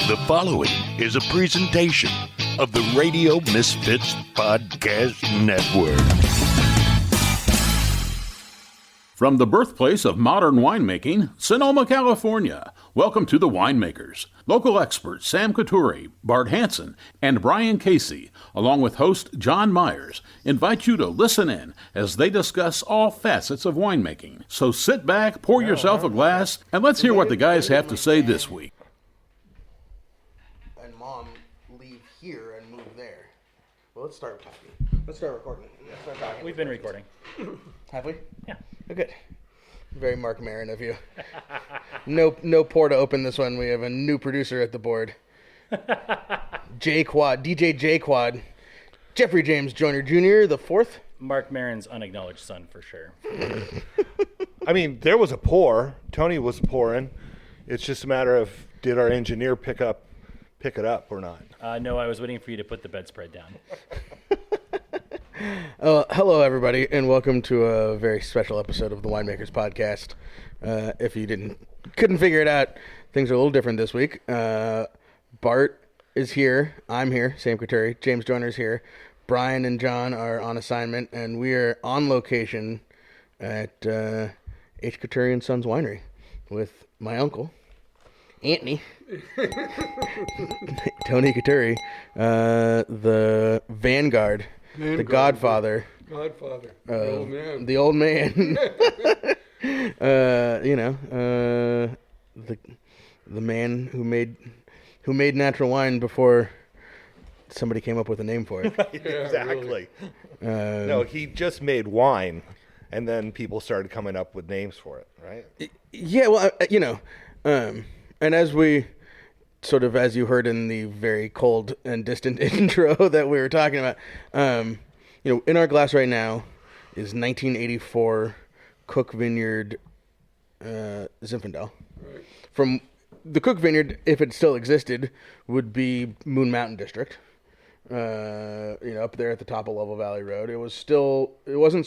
The following is a presentation of the Radio Misfits Podcast Network. From the birthplace of modern winemaking, Sonoma, California, welcome to The Winemakers. Local experts Sam Coturri, Bart and Brian Casey, along with host John Myers, invite you to listen in as they discuss all facets of winemaking. So sit back, pour yourself a glass, and let's hear what the guys have to say this week. And Mom leave here and move there. Well, let's start talking. Let's start recording. Let's start talking. We've been recording. Have we? Yeah. Oh, good. Very Mark Maron of you. No pour to open this one. We have a new producer at the board. DJ J Quad. Jeffrey James Joyner Jr., the fourth. Mark Maron's unacknowledged son, for sure. I mean, there was a pour. Tony was pouring. It's just a matter of, did our engineer pick it up or not? No, I was waiting for you to put the bedspread down. Hello, everybody, and welcome to a very special episode of the Winemakers Podcast. If you couldn't figure it out, things are a little different this week. Bart is here. I'm here. Sam Coturri. James Joyner's here. Brian and John are on assignment, and we are on location at H. Coturri and Sons Winery with my uncle, Anthony, Tony Coturri, the Vanguard. The Godfather. The old man. The man who made natural wine before somebody came up with a name for it. Right, exactly. No, he just made wine, and then people started coming up with names for it, right? Yeah, well, and as we sort of, as you heard in the very cold and distant intro that we were talking about, in our glass right now is 1984 Cook Vineyard Zinfandel. Right. From the Cook Vineyard, if it still existed, would be Moon Mountain District. Up there at the top of Level Valley Road. It wasn't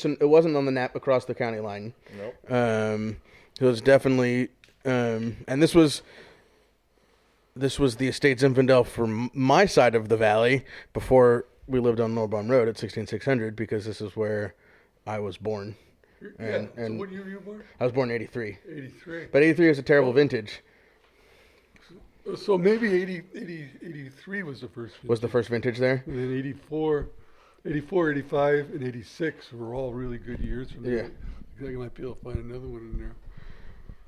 on the Napa across the county line. Nope. It was definitely, and this was the estate Zinfandel for my side of the valley before we lived on Norbonne Road at 16600, because this is where I was born. So what year were you born? I was born in 83. 83. But 83 is a terrible vintage. So maybe 83 was the first vintage. Was the first vintage there? And then 84, 85, and 86 were all really good years from there. Yeah. I think I might be able to find another one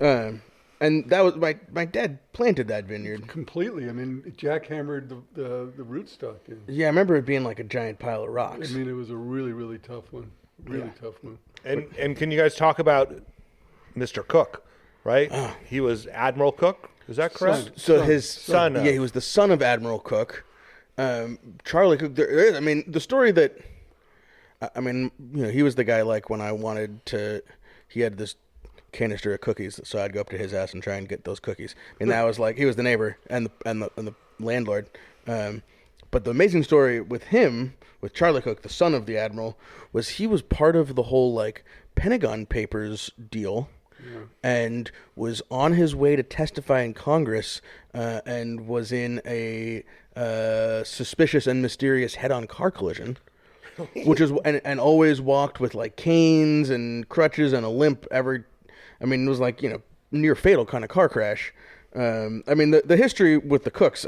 in there. And that was my dad planted that vineyard Completely. I mean, jackhammered the rootstock in. Yeah, I remember it being like a giant pile of rocks. I mean, it was a really, really tough one. Tough one. And can you guys talk about Mr. Cook, right? He was Admiral Cook. Is that correct? His son. Yeah, he was the son of Admiral Cook. Charlie Cook. The story that, he was the guy, like, when I wanted to, he had this canister of cookies, so I'd go up to his house and try and get those cookies. I mean, that was like, he was the neighbor and the landlord. But the amazing story with him, with Charlie Cook, the son of the Admiral, was he was part of the whole, like, Pentagon Papers deal. Yeah. And was on his way to testify in Congress, and was in a suspicious and mysterious head-on car collision, which is and always walked with, like, canes and crutches and a limp. It was like, near fatal kind of car crash. The history with the Cooks,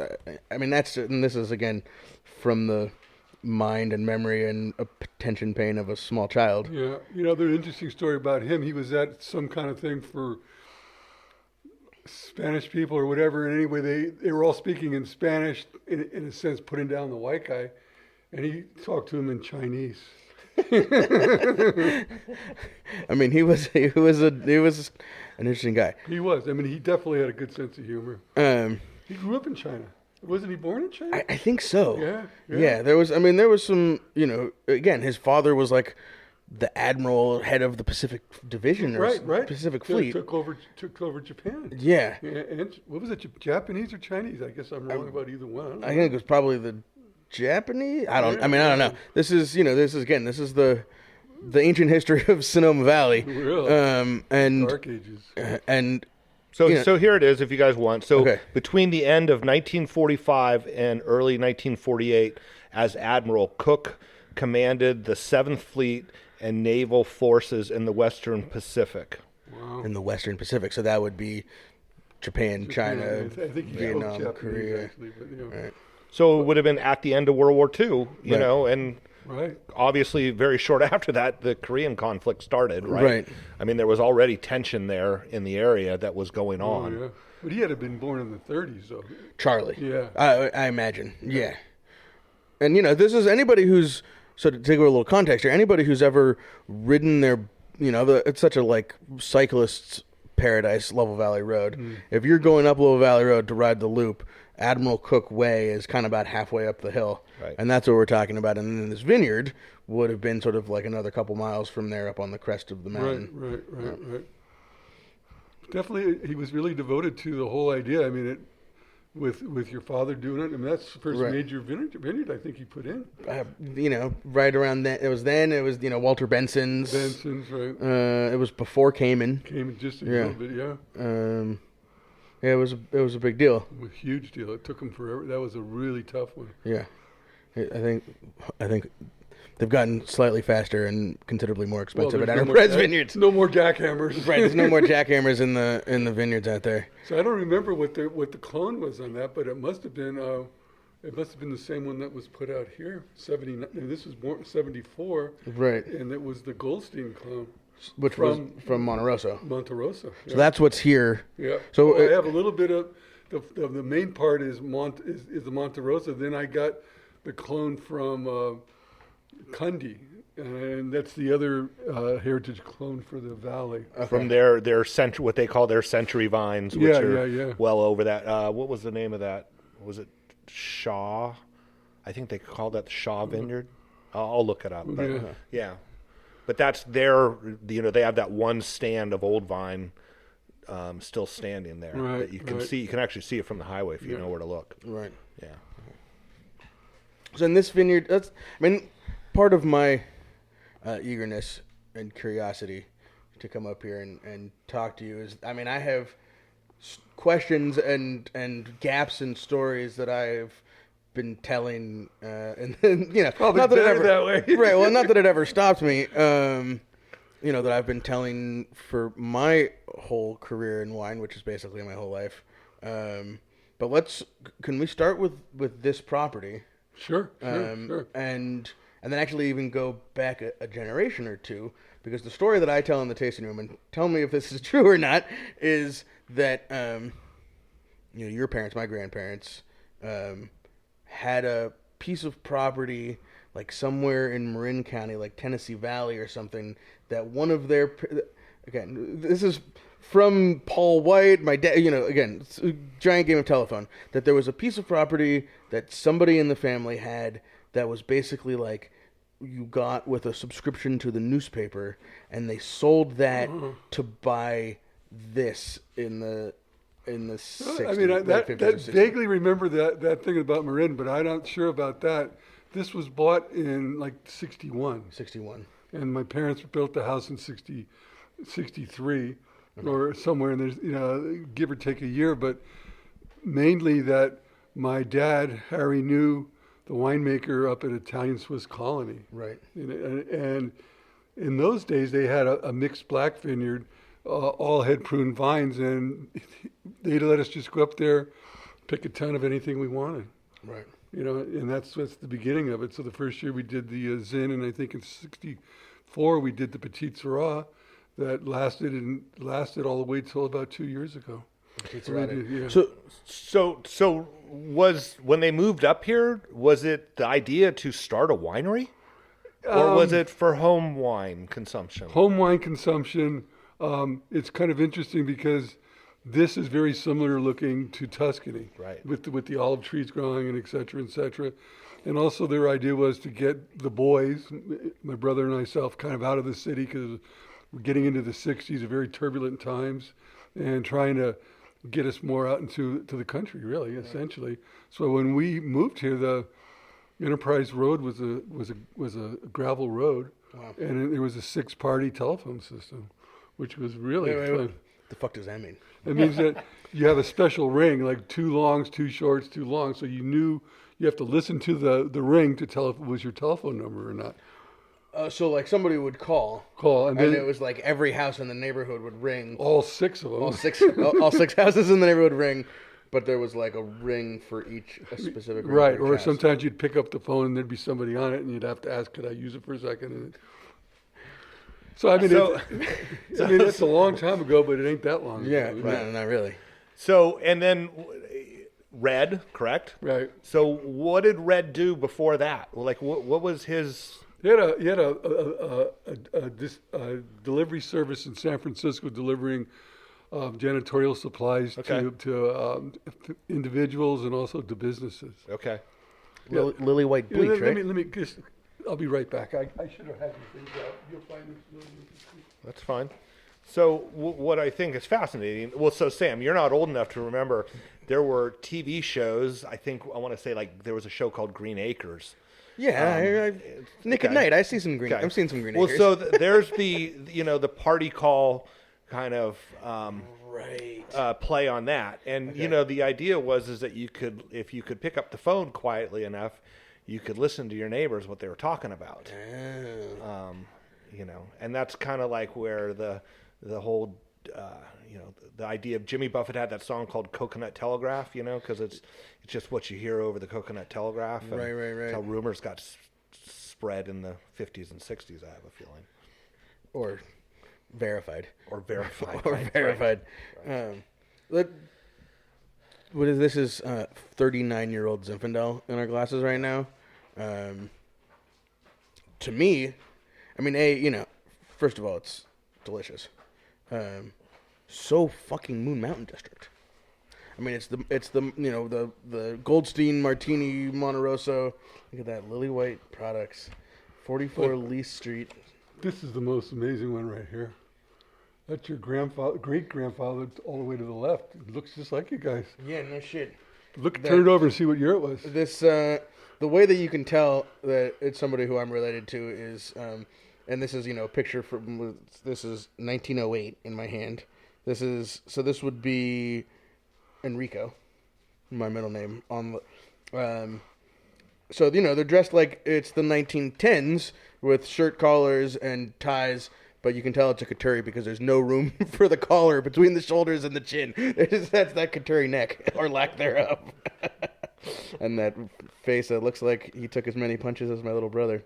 and this is again from the mind and memory and attention pain of a small child. Yeah, there's an interesting story about him. He was at some kind of thing for Spanish people or whatever, and anyway, they were all speaking in Spanish, in a sense, putting down the white guy, and he talked to him in Chinese. He was an interesting guy. He was. He definitely had a good sense of humor. He grew up in China. Wasn't he born in China? I think so. Yeah. There was some, again, his father was like the admiral, head of the Pacific Division or Pacific Fleet. Took over Japan. Yeah. And what was it, Japanese or Chinese? I guess I'm wrong about either one. I think it was probably the Japanese. I don't know. This is the ancient history of Sonoma Valley. Really? And Dark Ages. And So here it is, if you guys want. So Okay. between the end of 1945 and early 1948, as Admiral, Cook commanded the 7th Fleet and naval forces in the Western Pacific. in the Western Pacific. So that would be Japan, China, I think he Vietnam, spoke Japanese, Korea. actually, but, you know. Right. So it would have been at the end of World War II, you Right. know, and Right. obviously very short after that, the Korean conflict started, right? Right. I mean, there was already tension there in the area that was going Oh, on. yeah. But he had to have been born in the 30s, though. Charlie. Yeah. I imagine. Yeah. And, you know, this is anybody who's, so to take a little context here, anybody who's ever ridden their, you know, it's such a, like, cyclist's paradise, Level Valley Road. If you're going up Level Valley Road to ride the loop, Admiral Cook Way is kind of about halfway up the hill. Right. And that's what we're talking about. And then this vineyard would have been sort of like another couple miles from there up on the crest of the mountain. Right. Definitely, he was really devoted to the whole idea. I mean, with your father doing it, I mean, that's the first Right. major vineyard I think he put in. You know, right around then, it was, you know, Walter Benson's. Benson's, right. It was before Cayman. Came just a Yeah. little bit, yeah. Yeah, it was a big deal. A huge deal. It took him forever. That was a really tough one. Yeah, I think they've gotten slightly faster and considerably more expensive at there's no more Enterprise jack- vineyards. No more jackhammers. Right, there's no more jackhammers in the vineyards out there. So I don't remember what the clone was on that, but it must have been the same one that was put out here. 79. This was more 74. Right, And it was the Goldstein clone, which was from Monte Rosso. Monterosa. So that's what's here. Yeah. So So I have a little bit of the main part is the Monterosa. Then I got the clone from Cundy, and that's the other heritage clone for the valley. From their what they call their century vines, which Yeah, are yeah. well over that. What was the name of that? Was it Shaw? I think they called that the Shaw Vineyard. I'll look it up. But, Yeah. yeah. But that's their, you know, they have that one stand of old vine still standing there Right, that you can right. see. You can actually see it from the highway if you Yeah. know where to look. Right. Yeah. So in this vineyard, part of my eagerness and curiosity to come up here and talk to you is, I have questions and gaps in stories that I've been telling, and then, you know, Probably not that it better ever, that way. right? Well, not that it ever stopped me. You know, that I've been telling for my whole career in wine, which is basically my whole life. But can we start with this property? Sure. And then actually even go back a generation or two, because the story that I tell in the tasting room, and tell me if this is true or not, is that you know, your parents, my grandparents, had a piece of property like somewhere in Marin County, like Tennessee Valley or something, that one of their, again, this is from Paul White, my dad, you know, again, it's a giant game of telephone, that there was a piece of property that somebody in the family had that was basically like you got with a subscription to the newspaper, and they sold that to buy this in the 60s. I mean, late that 50s or 60s. vaguely remember that thing about Marin, but I'm not sure about that. This was bought in like 61. 61. And my parents built the house in 63 or somewhere, and there's, you know, give or take a year, but mainly that my dad, Harry, knew the winemaker up at Italian Swiss Colony. Right. And in those days, they had a mixed black vineyard, all had prune vines, and they let us just go up there, pick a ton of anything we wanted. Right. You know, and that's the beginning of it. So the first year we did the Zin, and I think in '64 we did the Petit Syrah, that lasted all the way till about 2 years ago. Yeah. So was, when they moved up here, was it the idea to start a winery? Or was it for home wine consumption? Home wine consumption. It's kind of interesting because this is very similar looking to Tuscany, Right. With the olive trees growing and et cetera, et cetera. And also their idea was to get the boys, my brother and myself, kind of out of the city because we're getting into the 60s, very turbulent times, and trying to get us more out into the country, really, essentially. So when we moved here, the Enterprise Road was a gravel road, Wow. and there was a 6-party telephone system, which was really fun. The fuck does that mean? It means that you have a special ring, like 2 longs, 2 shorts, 2 longs. So you have to listen to the ring to tell if it was your telephone number or not. So like somebody would call, And then it was like every house in the neighborhood would ring. all 6 of them. All six houses in the neighborhood would ring, but there was like a ring for a specific ring Right, for each or house. sometimes you'd pick up the phone and there'd be somebody on it, and you'd have to ask, "Could I use it for a second?" And so I mean, it's a long time ago, but it ain't that long. Yeah, ago. no, not really. So, and then Red, correct? Right. So what did Red do before that? Like, what was his... He had a delivery service in San Francisco, delivering janitorial supplies to individuals and also to businesses. Okay. Yeah. Lily White bleach, right? Let me just. I'll be right back. I should have had these things out. You'll find this. That's fine. So what I think is fascinating, well, so Sam, you're not old enough to remember, there were TV shows, I want to say like there was a show called Green Acres. Yeah, Nick at Night. I see some green. Okay. I've seen some Green Well, Acres. so there's the the party call kind of play on that, and the idea was that if you could pick up the phone quietly enough, you could listen to your neighbors what they were talking about. And that's kind of like where the whole the idea of Jimmy Buffett had that song called Coconut Telegraph, because it's just what you hear over the Coconut Telegraph. And Right. It's how rumors got spread in the 50s and 60s, I have a feeling. Or verified. Or verified. Verified. What is this? Is 39-year-old Zinfandel in our glasses right now? To me, I mean, first of all, it's delicious. So fucking Moon Mountain District. I mean, it's the Goldstein Martini Monterosso. Look at that, Lily White Products, 44 Lee Street. This is the most amazing one right here. That's your great grandfather, all the way to the left. It looks just like you guys. Yeah, no shit. Turn it over and see what year it was. This the way that you can tell that it's somebody who I'm related to is, and this is a picture from this is 1908 in my hand. This would be Enrico, my middle name on the. So they're dressed like it's the 1910s with shirt collars and ties, but you can tell it's a Coturri because there's no room for the collar between the shoulders and the chin. That's that Coturri neck or lack thereof, and that face that looks like he took as many punches as my little brother.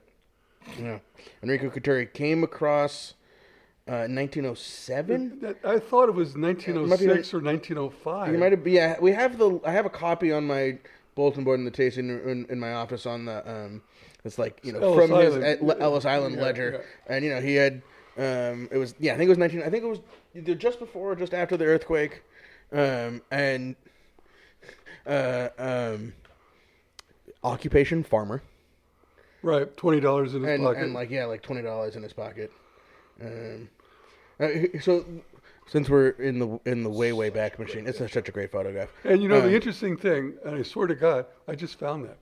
Yeah, Enrico Coturri came across 1907. I thought it was 1906 or 1905. You might have. Yeah, I have a copy on my bulletin board in the tasting in my office on the it's like from his Ellis Island ledger, and he had it was I think it was either just before or just after the earthquake, and occupation farmer. Right, $20 in his pocket. And like $20 in his pocket. So since we're in the way back machine, it's such a great photograph. And the interesting thing, and I swear to God, I just found that.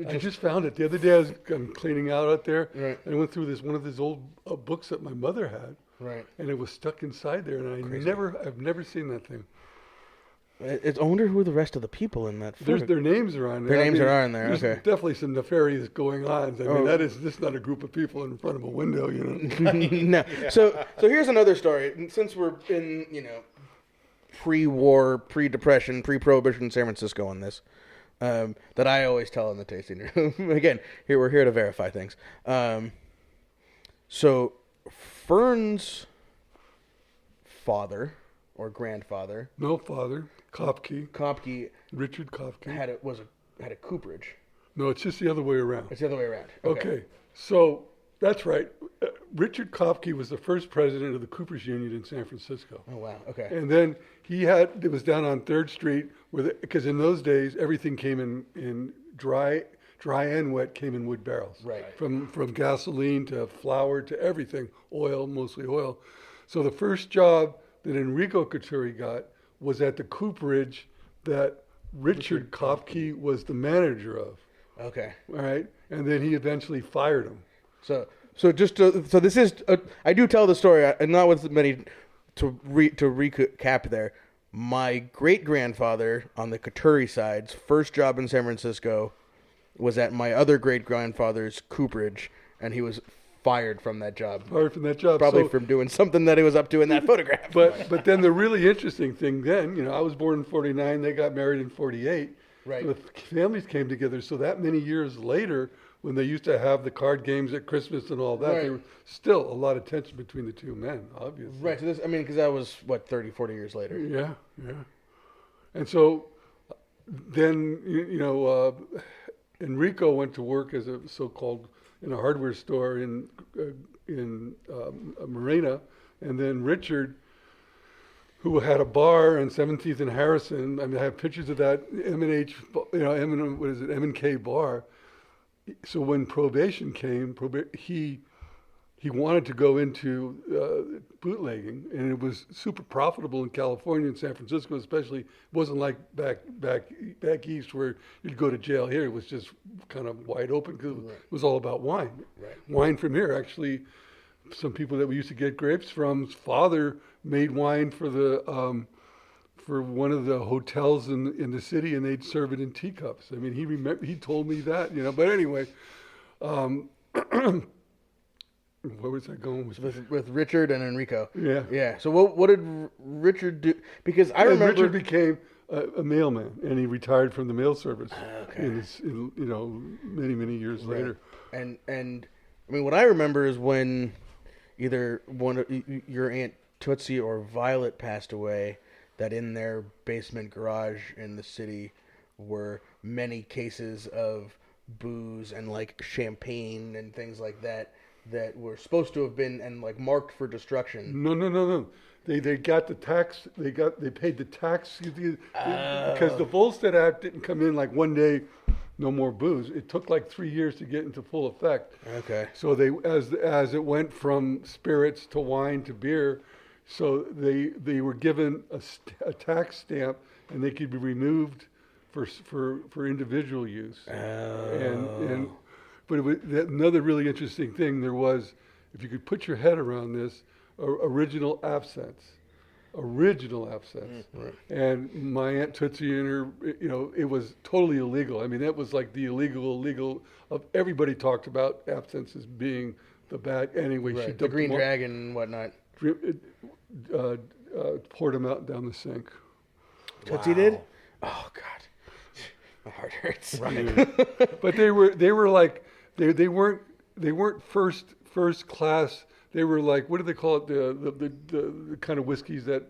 I just found it the other day. I'm cleaning out there, right. And I went through one of these old books that my mother had, right? And it was stuck inside there, and I've never seen that thing. I wonder who the rest of the people in that. Their names are on there. Their names are on there. There's okay. Definitely some nefarious going on. I mean, this is not a group of people in front of a window, No. So here's another story. Since we're in pre-war, pre-depression, pre-prohibition San Francisco on this, that I always tell in the tasting room. Again, we're here to verify things. So Fern's father or grandfather. No, father. Kopke. Richard Kopke. Had a cooperage. No, it's just the other way around. It's the other way around. Okay. So that's right. Richard Kopke was the first president of the Coopers Union in San Francisco. Oh, wow. Okay. And then it was down on 3rd Street, because in those days, everything came in dry and wet came in wood barrels. Right. From gasoline to flour to everything, oil, mostly oil. So the first job that Enrico Coturri got was at the cooperage that Richard Kopke was the manager of. Okay. All right. And then he eventually fired him. So this is I do tell the story, and not with many to recap there, my great-grandfather on the Coturri side's first job in San Francisco was at my other great-grandfather's cooperage, and he was fired from that job. Probably from doing something that he was up to in that photograph. But then the really interesting thing then, I was born in 49, they got married in 48. Right. The families came together. So that many years later, when they used to have the card games at Christmas and all that, there was still a lot of tension between the two men, obviously. Right. So because that was, 30, 40 years later. Yeah. And so then, Enrico went to work as a so-called in a hardware store in Marina, and then Richard, who had a bar on 17th and Harrison. I have pictures of that M&K bar. So when probation came, he wanted to go into bootlegging, and it was super profitable in California and San Francisco, especially. It wasn't like back east where you'd go to jail. Here it was just kind of wide open because it was all about wine. Right. Wine from here, actually. Some people that we used to get grapes from's father made wine for the for one of the hotels in the city, and they'd serve it in teacups. I mean, he told me that, But anyway, where was I going with Richard and Enrico? Yeah. So what did Richard do? Because I remember Richard became a mailman, and he retired from the mail service. Okay. Many years later. And what I remember is when either your Aunt Tootsie or Violet passed away, that in their basement garage in the city were many cases of booze and champagne and things like that were supposed to have been marked for destruction. No. They got the tax. They paid the tax because the Volstead Act didn't come in one day. No more booze. It took 3 years to get into full effect. Okay. So they, as it went from spirits to wine to beer, so they were given a tax stamp, and they could be removed for individual use. But another really interesting thing there was, if you could put your head around this, original absinthe. Right. And my Aunt Tootsie and her, it was totally illegal. I mean, that was the illegal of everybody talked about absinthe as being the bad. Anyway, Right. She The Green Dragon and whatnot. Poured them out down the sink. Tootsie did? Oh God, my heart hurts. Right. But they weren't first class. They were what do they call it? The kind of whiskeys that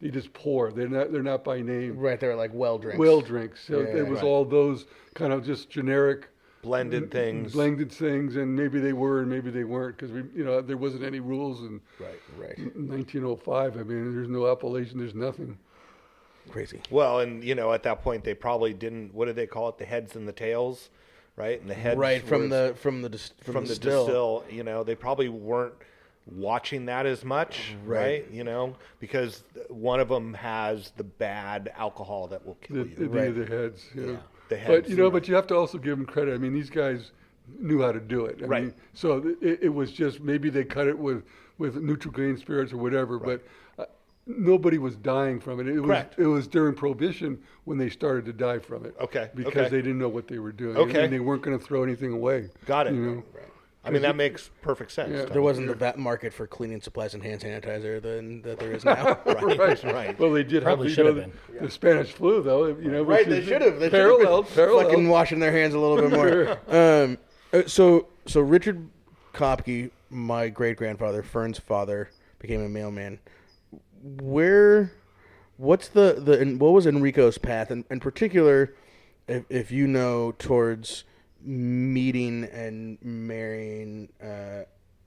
you just pour. They're not by name. Right. They were well drinks. Well drinks. So Yeah, it was right. all those kind of just generic Blended things. and maybe they were and maybe they weren't because there wasn't any rules in Right. 1905. I mean, there's no appellation. There's nothing. Crazy. Well, and at that point they probably didn't. What did they call it? The heads and the tails, right? And the heads From was the distill. They probably weren't watching that as much, right? Because one of them has the bad alcohol that will kill you. The heads. The heads. But you have to also give them credit. I mean, these guys knew how to do it. I Right. mean, so it was just maybe they cut it with Nutrigrain spirits or whatever, but nobody was dying from it. Correct. It was during Prohibition when they started to die from it. Okay. Because they didn't know what they were doing. Okay. And they weren't going to throw anything away. Got it. Right. I mean, that makes perfect sense. Yeah. There wasn't the market for cleaning supplies and hand sanitizer that there is now. Right. Well, they did Probably have should have been. the Spanish flu, though. Right, which they is should have. They paralleled. fucking washing their hands a little bit more. So Richard Kopke, my great grandfather, Fern's father, became a mailman. What's what was Enrico's path, and in particular, if you know, towards meeting and marrying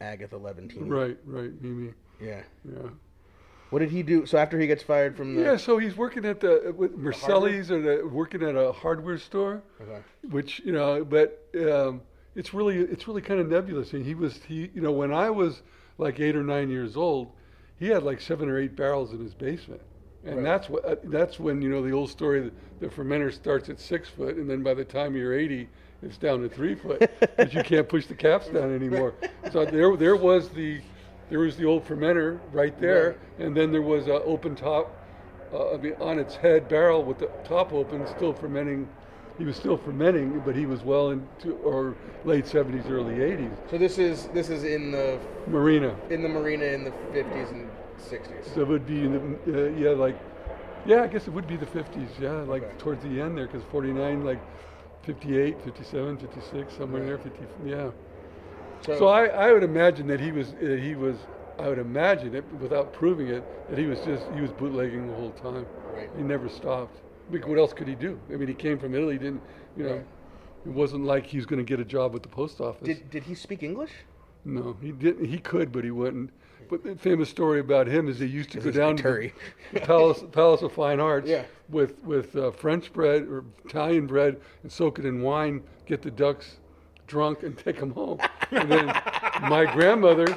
Agatha Levantine? Right, Mimi. Yeah. What did he do? So after he gets fired from the... Yeah, so he's working at with Marcelli's working at a hardware store, which but it's really kind of nebulous. And he when I was 8 or 9 years old, he had 7 or 8 barrels in his basement, and that's when the old story the fermenter starts at 6 foot, and then by the time you're 80, it's down to 3 foot because you can't push the caps down anymore. So there was the there was the old fermenter right there, and then there was an open top, on its head barrel with the top open, still fermenting. He was still fermenting, but he was well into or late 70s, early 80s. So this is in the Marina. in the 50s and 60s. So it would be in the I guess it would be the 50s. Like towards the end there, because 49, like 58, 57, 56, somewhere in there. 50. Yeah. So I would imagine that he was. I would imagine it without proving it that he was bootlegging the whole time. Right. He never stopped. What else could he do? I mean, he came from Italy. Didn't It wasn't like he was going to get a job with the post office. Did he speak English? No, he didn't. He could, but he wouldn't. But the famous story about him is he used to go down to the Palace of Fine Arts with French bread or Italian bread and soak it in wine, get the ducks drunk and take them home. And then my grandmother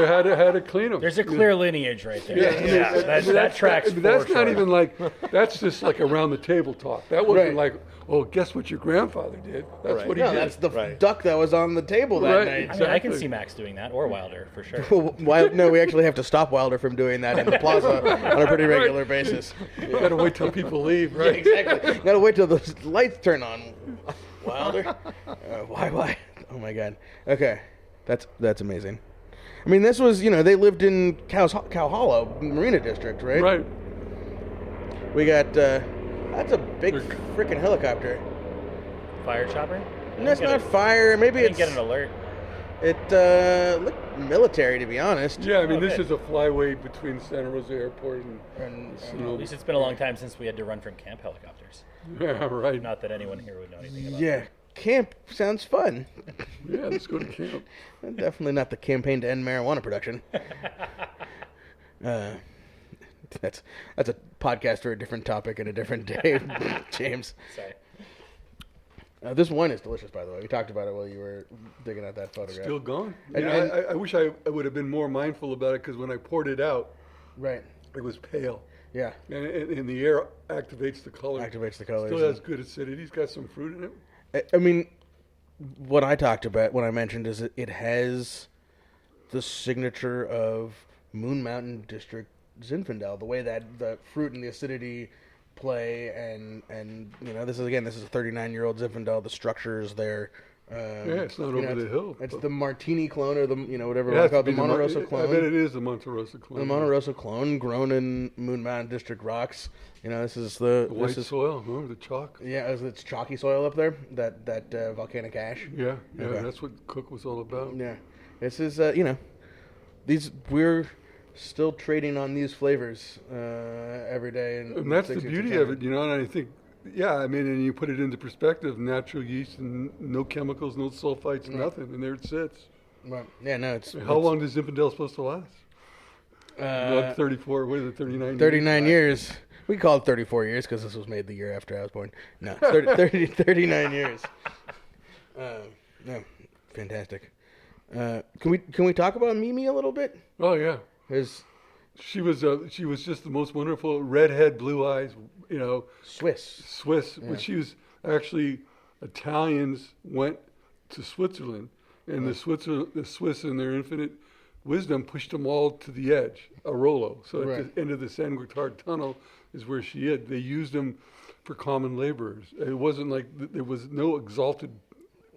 had to clean them. There's a clear lineage right there. That tracks. That's not even like, that's just like around the table talk. That wasn't like, oh, guess what your grandfather did? That's what he did. That's the duck that was on the table that night. I mean, I can see Max doing that, or Wilder, for sure. No, we actually have to stop Wilder from doing that in the plaza on a pretty regular basis. You gotta wait till people leave, right? Yeah, exactly. Gotta wait till the lights turn on. Wilder? Why? Oh my God. Okay. That's amazing. I mean, this was, they lived in Cow Hollow, Marina District, right? Right. We got, that's a big freaking helicopter. Fire chopper? No, it's not fire. Maybe I didn't it's... get an alert. It looked military, to be honest. Yeah, I mean, this is a flyway between Santa Rosa Airport and At least it's been a long time since we had to run from camp helicopters. Yeah, right. Not that anyone here would know anything about Yeah. Camp sounds fun. Yeah, let's go to camp. Definitely not the campaign to end marijuana production. That's a podcast for a different topic and a different day, James. Sorry. This wine is delicious, by the way. We talked about it while you were digging out that photograph. Still gone. And I wish I would have been more mindful about it, because when I poured it out, right, it was pale. Yeah, and the air activates the color. Activates the colors. Still has good acidity. It's got some fruit in it. I mean, what I talked about, what I mentioned, is it has the signature of Moon Mountain District Zinfandel, the way that the fruit and the acidity play, and this is a 39-year-old Zinfandel. The structure is there. It's not over the hill. It's the Martini clone, or the whatever you want to call it, the Monte Rosso clone. I bet it is the Monte Rosso clone. The Monte Rosso clone, grown in Moon Mountain District rocks. This is the white soil. Remember the chalk? Yeah, it's chalky soil up there. That volcanic ash. Yeah, Okay. That's what Cook was all about. Yeah, this is we're still trading on these flavors every day, and that's the beauty of it, And I think, and you put it into perspective: natural yeast and no chemicals, no sulfites, nothing, and there it sits. Right. Yeah, no, How long is Zinfandel supposed to last? 34. What is it? 39. 39 years. We call it 34 years because this was made the year after I was born. No, 39 years. No, fantastic. Can we talk about Mimi a little bit? Oh yeah. She was just the most wonderful redhead, blue eyes. Swiss. Yeah. But she was actually, Italians went to Switzerland, and the Swiss in their infinite wisdom pushed them all to the edge, a Rollo. So at the end of the San Gotthard Tunnel is where she hid. They used them for common laborers. It wasn't like there was no exalted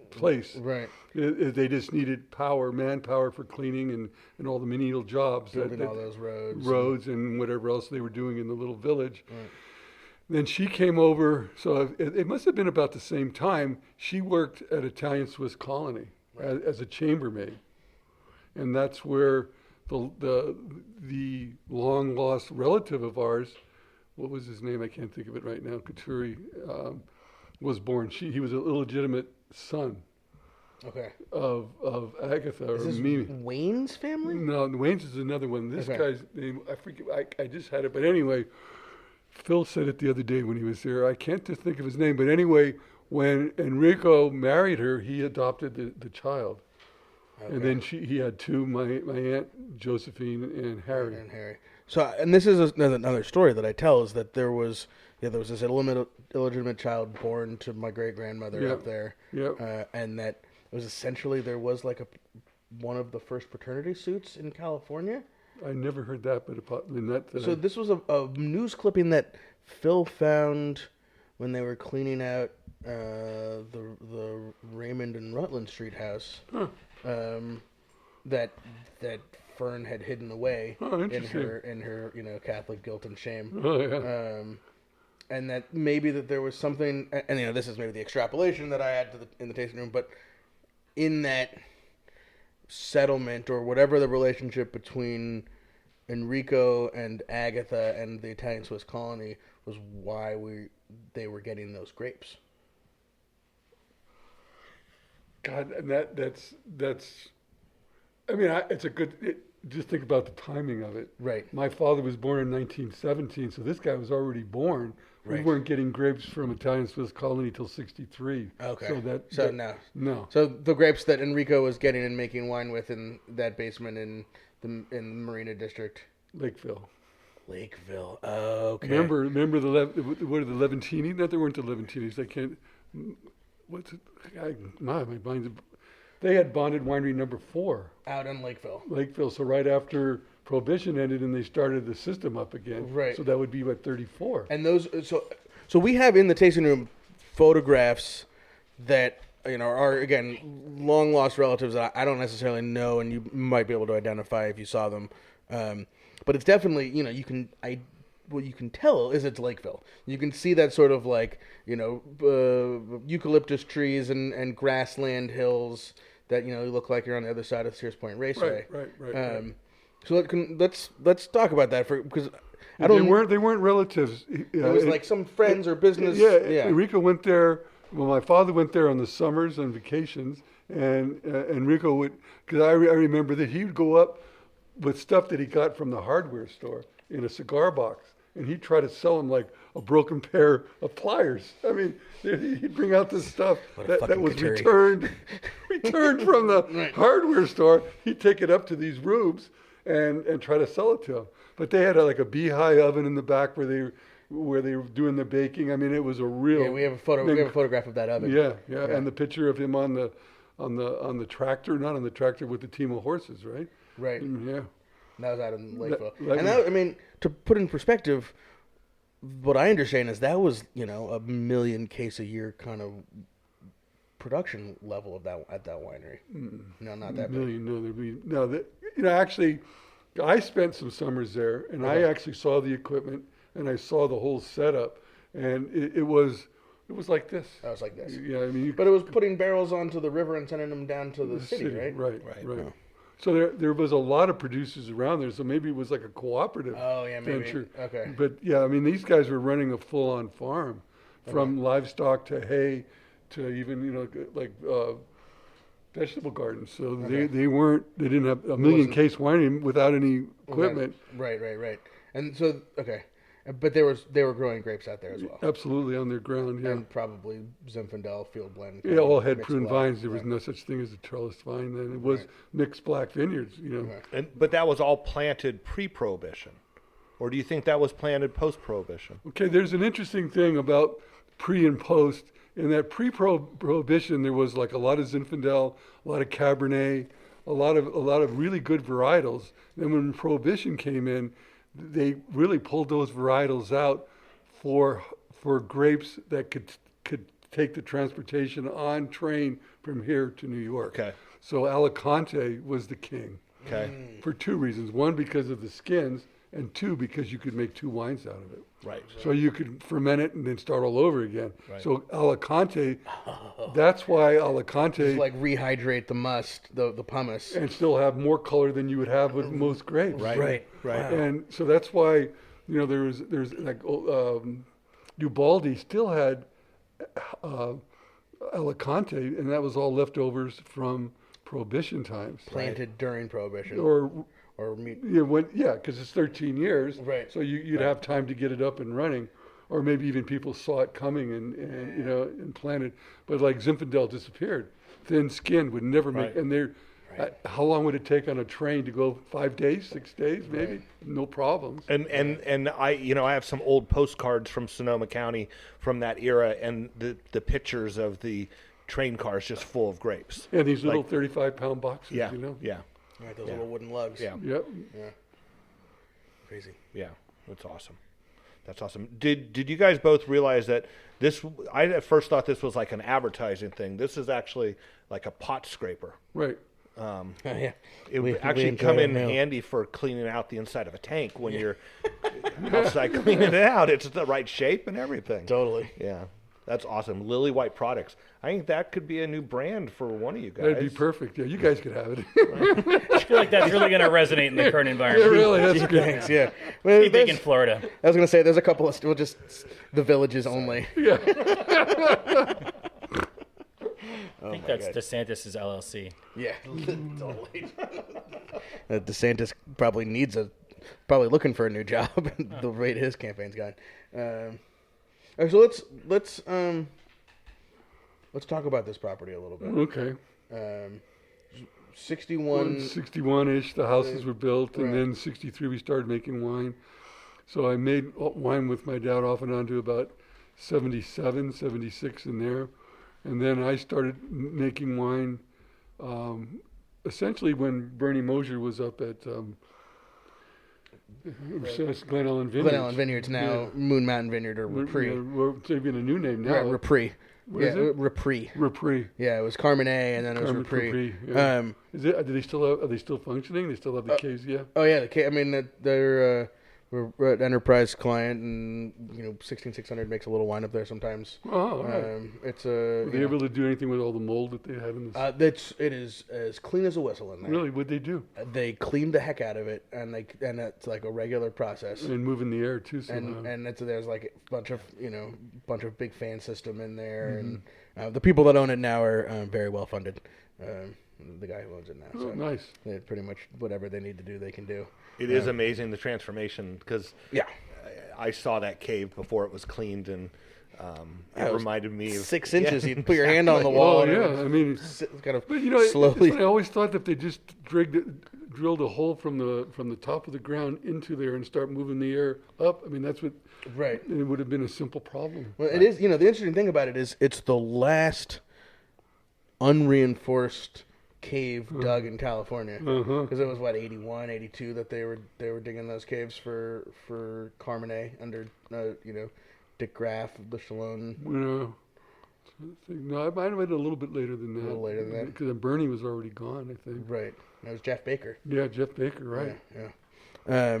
place. Right. They just needed manpower for cleaning and all the menial jobs. Building all those roads. Roads and whatever else they were doing in the little village. Right. Then she came over, so it must have been about the same time. She worked at Italian-Swiss colony as a chambermaid. And that's where the long-lost relative of ours, what was his name? I can't think of it right now. Coturri was born. He was an illegitimate son. Okay. Of Agatha is or this Mimi. Wayne's family? No, Wayne's is another one. This guy's name, I forget. I just had it, but anyway, Phil said it the other day when he was there. I can't just think of his name, but anyway, when Enrico married her, he adopted the child. Okay. And then he had two, my aunt Josephine and Harry. So, and this is another story that I tell, is that there was this illegitimate child born to my great grandmother up there, and that it was essentially, there was like a one of the first paternity suits in California. I never heard that, but So this was a news clipping that Phil found when they were cleaning out the Raymond and Rutland Street house. That Fern had hidden away in her Catholic guilt and shame. Oh yeah. And that maybe that there was something, and this is maybe the extrapolation that I had in the tasting room, but in that settlement or whatever the relationship between Enrico and Agatha and the Italian Swiss colony was why they were getting those grapes. God, and that's. I mean, it's a good. Just think about the timing of it. Right. My father was born in 1917, so this guy was already born. Right. We weren't getting grapes from Italian Swiss colony till 63. Okay. No. So the grapes that Enrico was getting and making wine with in that basement in the Marina District. Lakeville. Oh, okay. Remember what are the Levantini? No, they weren't the Levantini. I can't. What's it? My mind's. They had bonded winery number 4 out in Lakeville. So right after Prohibition ended and they started the system up again. Right. So that would be 34. And those, so we have in the tasting room photographs that are again long lost relatives that I don't necessarily know, and you might be able to identify if you saw them. But it's definitely what you can tell is it's Lakeville. You can see that sort of like eucalyptus trees and grassland hills that look like you're on the other side of Sears Point Raceway. Right. So let's talk about that because they weren't relatives. It was like some friends or business. Yeah. Enrico went there. Well, my father went there on the summers on vacations, and Enrico would, because I remember that he would go up with stuff that he got from the hardware store in a cigar box. And he'd try to sell them like a broken pair of pliers. I mean, he'd bring out this stuff that was returned from the hardware store. He'd take it up to these rooms and try to sell it to them. But they had like a beehive oven in the back where they were doing the baking. I mean, it was a real. Yeah, we have a photograph of that oven. Yeah, and the picture of him on the tractor, not on the tractor with the team of horses, right? Right. Yeah. That was out in Lakeville. And that, I mean, to put in perspective, what I understand is that was, a million case a year kind of production level of that at that winery. No, not that million. No, actually, I spent some summers there, and I actually saw the equipment, and I saw the whole setup, and it was like this. That was like this. Yeah, I mean, but it was putting barrels onto the river and sending them down to the city, right? Right. Oh. So there was a lot of producers around there, so maybe it was like a cooperative venture. Okay. But yeah, I mean, these guys were running a full-on farm, from livestock to hay to even, vegetable gardens. So they didn't have a million case winery without any equipment. Right. And so, okay. But they were growing grapes out there as well. Absolutely, on their ground, yeah. And probably Zinfandel field blend. Yeah, all had pruned vines. There was no such thing as a trellised vine then. It was mixed black vineyards, But that was all planted pre-Prohibition, or do you think that was planted post-Prohibition? Okay, there's an interesting thing about pre and post. In that pre-Prohibition, there was like a lot of Zinfandel, a lot of Cabernet, a lot of really good varietals. Then when Prohibition came in, they really pulled those varietals out for grapes that could take the transportation on train from here to New York. Okay. So Alicante was the king. Okay. For 2 reasons. 1, because of the skins, and 2, because you could make 2 wines out of it. Right. So you could ferment it and then start all over again. Right. So Alicante, that's why Alicante... Just like rehydrate the must, the pumice. And still have more color than you would have with most grapes. Right. Wow. And so that's why, there's like Ubaldi still had Alicante, and that was all leftovers from Prohibition times. Planted during Prohibition. Because it's 13 years. Right. So you'd have time to get it up and running, or maybe even people saw it coming and planted. But like Zinfandel disappeared, thin skin would never make. And how long would it take on a train to go? 5 days, 6 days, maybe? No problems. And I have some old postcards from Sonoma County from that era, and the pictures of the train cars just full of grapes. And these little 35-pound boxes, Yeah, you know? yeah, Right, those little wooden lugs. yeah, Yep. Yeah. Crazy. yeah. That's awesome. That's awesome. Did you guys both realize that this? I at first thought this was like an advertising thing. This is actually like a pot scraper. Right. Yeah. It We- would we actually enjoy come it in now. handy for cleaning out the inside of a tank when you're outside cleaning it out. It's the right shape and everything. Totally. Yeah, that's awesome. Lily White Products. I think that could be a new brand for one of you guys. That'd be perfect. Yeah, you guys could have it. I feel like that's really going to resonate in the current Yeah, environment. really, that's good. Thanks. Yeah. Well, Be big there's- in Florida. I was gonna say there's a couple of we'll just the villages only. I think that's DeSantis' LLC. Yeah, totally. DeSantis probably probably looking for a new job. The rate his campaign's gone. All right, so let's talk about this property a little bit. Okay. 61. 61-ish, the houses were built, and Right. then 63 we started making wine. So I made wine with my dad off and on to about 77, 76 in there. And then I started making wine essentially when Bernie Mosher was up at Glen Ellen Vineyards. Glen Ellen Vineyards now, Moon Mountain Vineyard or Repri. We're taking a new name now. Repri. What is it? Repri. Repri. Yeah, it was Carmenet and then it was Carmen Repri. Repri, yeah. Um, Are they still functioning? They still have the caves, yeah? Oh yeah, I mean they're we're an enterprise client, and 16600 makes a little wine up there sometimes. Oh, all right. It's Were they able to do anything with all the mold that they had in this? it is as clean as a whistle in there. Really, what'd they do? They cleaned the heck out of it, and it's like a regular process. And moving the air too somehow. And there's like a bunch of big fan system in there, and the people that own it now are very well funded. The guy who owns it now, so nice. they pretty much whatever they need to do, they can do. It is amazing the transformation because Yeah. I saw that cave before it was cleaned, and it reminded me of 6 inches. You'd put your hand on the wall. Oh and it yeah, would I mean, kind of but it's slowly. funny, I always thought that they just drilled a hole from the top of the ground into there and start moving the air up. I mean, that's what. Right. It would have been a simple problem. Well, it is. The interesting thing about it is it's the last unreinforced cave dug in California, because it was 81, 82 that they were digging those caves for Carmenet under Dick Graff, the Chalone. No, I might have been a little bit later than that. A little later than that. Because Bernie was already gone, I think. Right. That was Jeff Baker. Yeah, Jeff Baker, right. Yeah.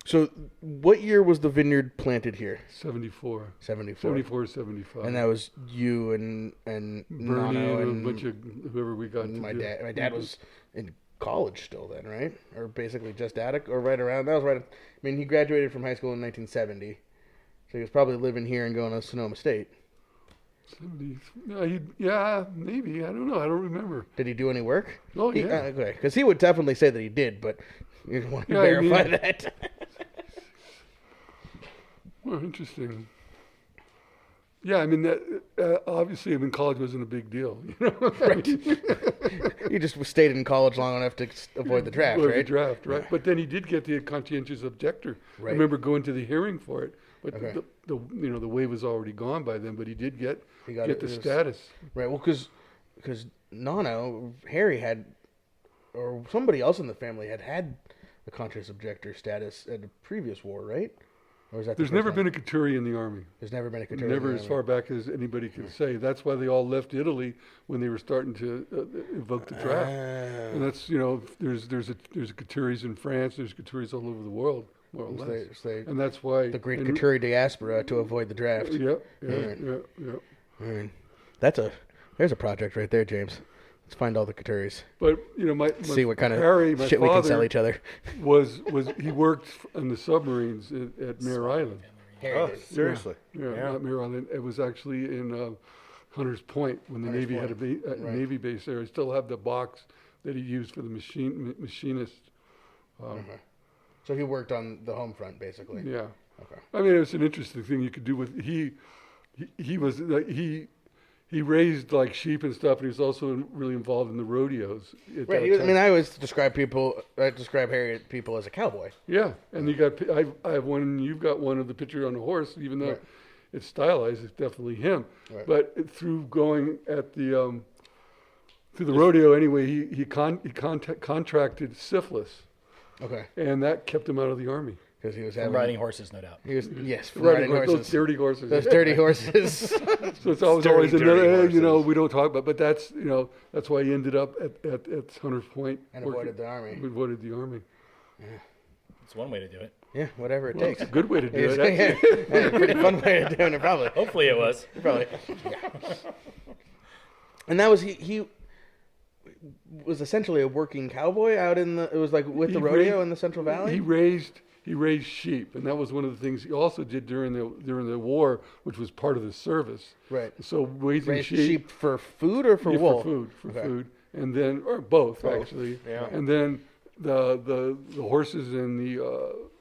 So what year was the vineyard planted here? 74. 74. 75. And that was you and Bernie Nano and a bunch of whoever we got to my do. dad. My dad was in college still then, right? Or basically just at it, or right around. That was right. I mean, he graduated from high school in 1970, so he was probably living here and going to Sonoma State. 70. Yeah, maybe. I don't know. I don't remember. Did he do any work? Oh, yeah. Okay, because he would definitely say that he did, but you want to Yeah, I verify mean- that. Well, interesting. Yeah, I mean, that obviously, college wasn't a big deal. Right. He just stayed in college long enough to avoid the draft, Avoid right? the draft, right? But then he did get the conscientious objector. Right. I remember going to the hearing for it, but Okay. the way was already gone by then. But he did get got it. the It was- status. Right. Well, because Harry had, or somebody else in the family had the conscientious objector status at a previous war, right? Or is that There's never been a Coturri in the army. There's never been a Coturri. Never as far back as anybody can say. That's why they all left Italy when they were starting to evoke the draft. And that's there's a Coturris in France. There's Coturris all over the world, more or less. And that's why the great Coturri diaspora to avoid the draft. Yeah. I mean, there's a project right there, James. Let's find all the Coturris. But See what kind of Harry, my shit we can sell father, each other. was he worked on the submarines at Mare Island. Harry did. Seriously. Yeah, not Mare Island. It was actually in Hunters Point when the Hunters Navy had Point. a Navy base there. I still have the box that he used for the machinist. So he worked on the home front, basically. Yeah. Okay. I mean, it was an interesting thing you could do with he raised like sheep and stuff, and he was also really involved in the rodeos. at Right. that time. I always describe Harry people as a cowboy. Yeah, and you got I have one. You've got one of the picture on the horse, even though Right. it's stylized. It's definitely him. Right. But through going at the through the rodeo anyway, he contracted syphilis. Okay. And that kept him out of the Army. Because he was riding horses, no doubt. He was riding horses. Those dirty horses. Those dirty horses. So it's always another. We don't talk about. But that's that's why he ended up at Hunters Point and avoided the Army. Avoided the Army. Yeah. It's one way to do it. Yeah, whatever it takes. It's a good way to do it. Yeah, a pretty fun way of doing it, probably. Hopefully, it was. Probably. Yeah. And that was he was essentially a working cowboy out in the. It was like with the rodeo in the Central Valley. He raised sheep, and that was one of the things he also did during the war, which was part of the service. Right. So raised sheep for food or for wool? For food, and then or both actually. Yeah. And then the horses and the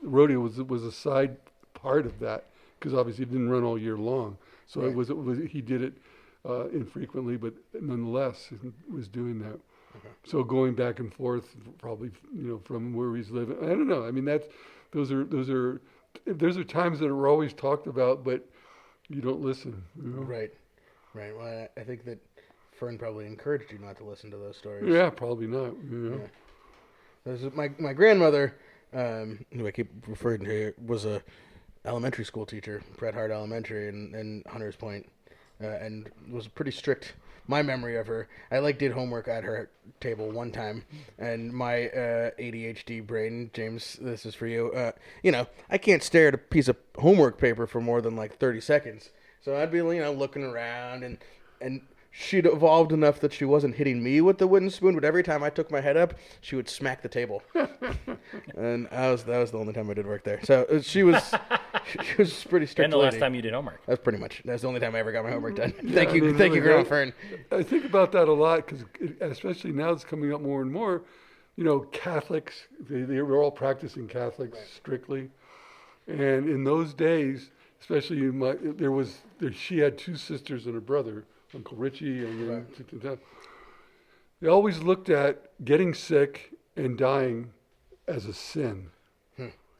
rodeo was a side part of that because obviously it didn't run all year long. So it was he did it infrequently, but nonetheless he was doing that. Okay. So going back and forth, probably from where he's living. I don't know. I mean those are times that are always talked about, but you don't listen. Right. Well, I think that Fern probably encouraged you not to listen to those stories. Yeah, probably not. Yeah. My grandmother, who I keep referring to, was a elementary school teacher, Bret Harte Elementary in Hunters Point, and was pretty strict. My memory of her, I did homework at her table one time, and my ADHD brain, James, this is for you. I can't stare at a piece of homework paper for more than 30 seconds. So I'd be looking around, and she'd evolved enough that she wasn't hitting me with the wooden spoon, but every time I took my head up, she would smack the table. And that was the only time I did work there. So she was pretty strict. And the last time you did homework. That's the only time I ever got my homework done. Thank you, Grandma Fern. I think about that a lot because, especially now, it's coming up more and more. Catholics, they were all practicing Catholics strictly, and in those days, especially she had two sisters and a brother. Uncle Richie, and they always looked at getting sick and dying as a sin.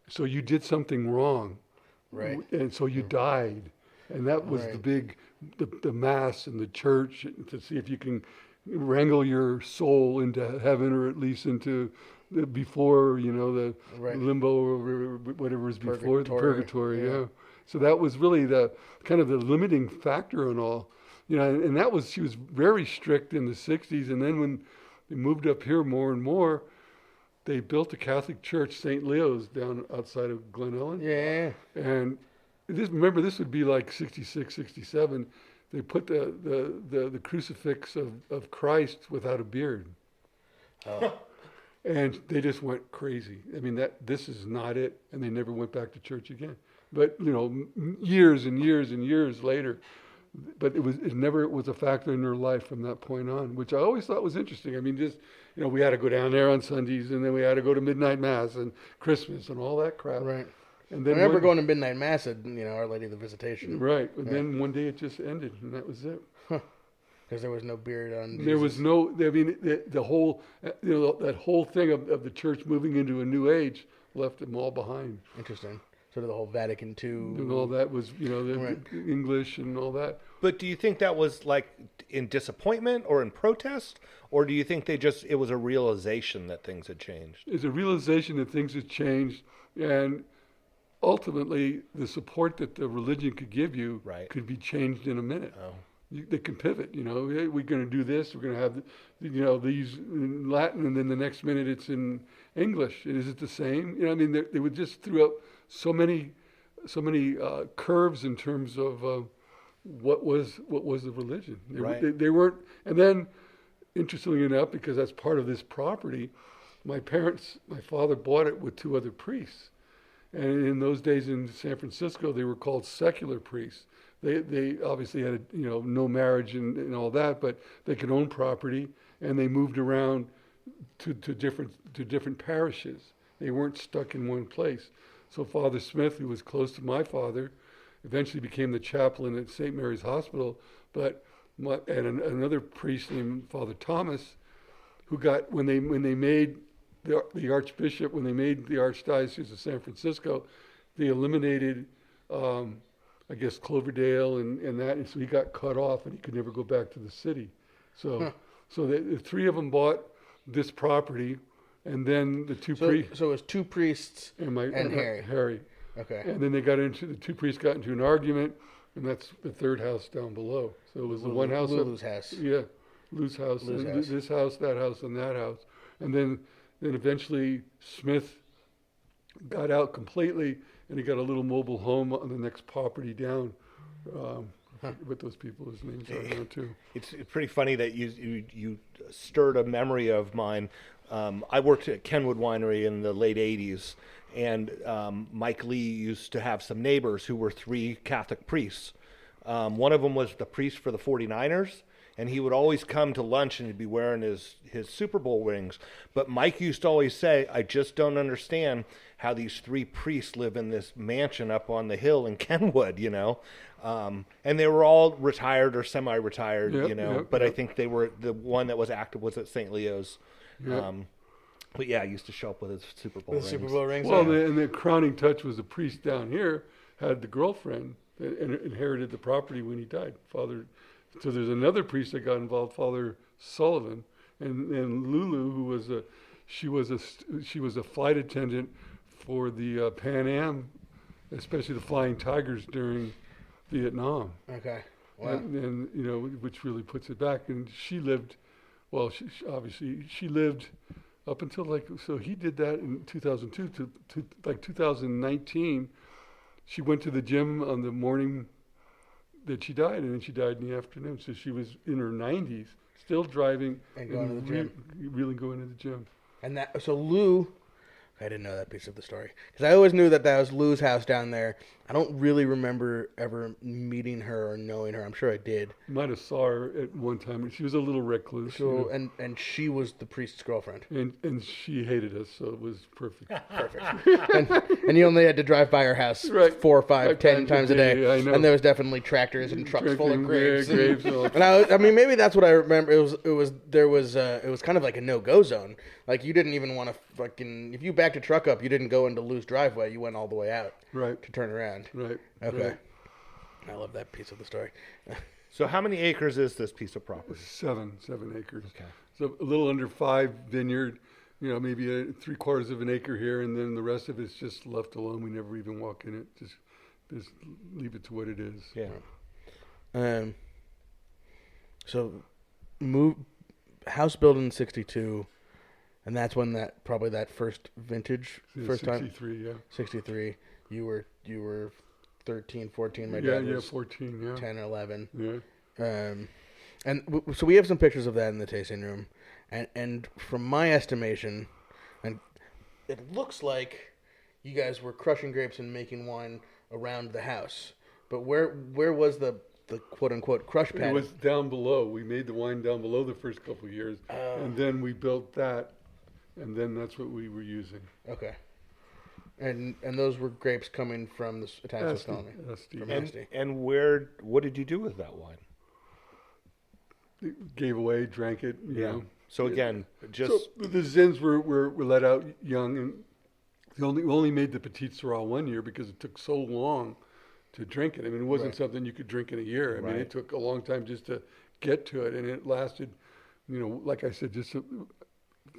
So you did something wrong, right? And so you died, and that was the mass and the church to see if you can wrangle your soul into heaven or at least into the before the limbo or whatever was before the purgatory. Yeah. So that was really the kind of the limiting factor and all. And she was very strict in the 60s. And then when they moved up here more and more, they built a Catholic church, St. Leo's, down outside of Glen Ellen. Yeah. And this would be like 66, 67. They put the crucifix of Christ without a beard. Oh. And they just went crazy. I mean, this is not it. And they never went back to church again. But, years and years and years later, but it never was a factor in their life from that point on, which I always thought was interesting. I mean, just, we had to go down there on Sundays, and then we had to go to midnight mass and Christmas and all that crap. Right. And then I remember going to midnight mass at, Our Lady of the Visitation. Right. And then one day it just ended, and that was it. Because there was no beard on Jesus. There was no, I mean, the whole, that whole thing of the church moving into a new age left them all behind. Interesting. Sort of the whole Vatican II. And all that was, the English and all that. But do you think that was in disappointment or in protest? Or do you think it was a realization that things had changed? It's a realization that things had changed. And ultimately, the support that the religion could give you could be changed in a minute. Oh. They can pivot, hey, we're going to do this. We're going to have, these in Latin, and then the next minute it's in English. Is it the same? They would just throw up so many curves in terms of what was the religion. They weren't. And then, interestingly enough, because that's part of this property, my father bought it with two other priests, and in those days in San Francisco, they were called secular priests. They obviously had no marriage and all that, but they could own property, and they moved around to different parishes. They weren't stuck in one place. So Father Smith, who was close to my father, eventually became the chaplain at St. Mary's Hospital. But another priest named Father Thomas, who got when they made the archbishop, when they made the archdiocese of San Francisco, they eliminated I guess, Cloverdale and that. And so he got cut off and he could never go back to the city. So the three of them bought this property, and then the two priests. So it was two priests and Harry. Harry. Okay. And then the two priests got into an argument, and that's the third house down below. So it was the one house. Lulu's house. Yeah, Lou's house. This house, that house, and that house. And then eventually Smith got out completely, and he got a little mobile home on the next property down. With those people, whose names are there too. It's pretty funny that you stirred a memory of mine. I worked at Kenwood Winery in the late 80s, and Mike Lee used to have some neighbors who were three Catholic priests. One of them was the priest for the 49ers, and he would always come to lunch and he'd be wearing his Super Bowl rings. But Mike used to always say, I just don't understand how these three priests live in this mansion up on the hill in Kenwood, you know. And they were all retired or semi-retired, but I think they were, the one that was active was at St. Leo's. Yep. But yeah, he used to show up with his Super Bowl rings. Super Bowl rings. Well, and the crowning touch was the priest down here had the girlfriend that inherited the property when he died. So there's another priest that got involved, Father Sullivan, and Lulu, who was she was a flight attendant for the Pan Am, especially the Flying Tigers during Vietnam. Okay. Wow. And which really puts it back. And she lived, well, she lived up until so he did that in 2002 to 2019. She went to the gym on the morning that she died, and then she died in the afternoon. So she was in her 90s, still driving and going to the gym. Really going to the gym. And so Lou, I didn't know that piece of the story, because I always knew that was Lou's house down there. I don't really remember ever meeting her or knowing her. I'm sure I did. Might have saw her at one time. She was a little recluse. So and she was the priest's girlfriend. And she hated us, so it was perfect. Perfect. and you only had to drive by her house 4, 5, 10 times a day. I know. And there was definitely tractors and trucks full of grapes. Yeah, and I mean, maybe that's what I remember. It was kind of like a no-go zone. Like, you didn't even want to fucking, if you backed a truck up, you didn't go into Lou's driveway. You went all the way out. Right. To turn around. Right. Okay. Right. I love that piece of the story. So how many acres is this piece of property? 7 acres. Okay. So a little under 5 vineyard, maybe 3/4 of an acre here, and then the rest of it's just left alone. We never even walk in it. Just leave it to what it is. Yeah. So house built in 62, and that's when that first vintage, first 63, time. Yeah. 63. You were 13, 14. My dad dad was 14, yeah. 10 or 11. Yeah. So we have some pictures of that in the tasting room, and from my estimation, and it looks like you guys were crushing grapes and making wine around the house. But where was the quote unquote crush pad? It was down below. We made the wine down below the first couple of years, and then we built that, and then that's what we were using. Okay. And those were grapes coming from the Italian Tuscany. And what did you do with that wine? Gave away, drank it. You know. So again, so the Zins were let out young, and we only made the Petit Syrah one year because it took so long to drink it. I mean, it wasn't something you could drink in a year. I mean, it took a long time just to get to it, and it lasted. Like I said,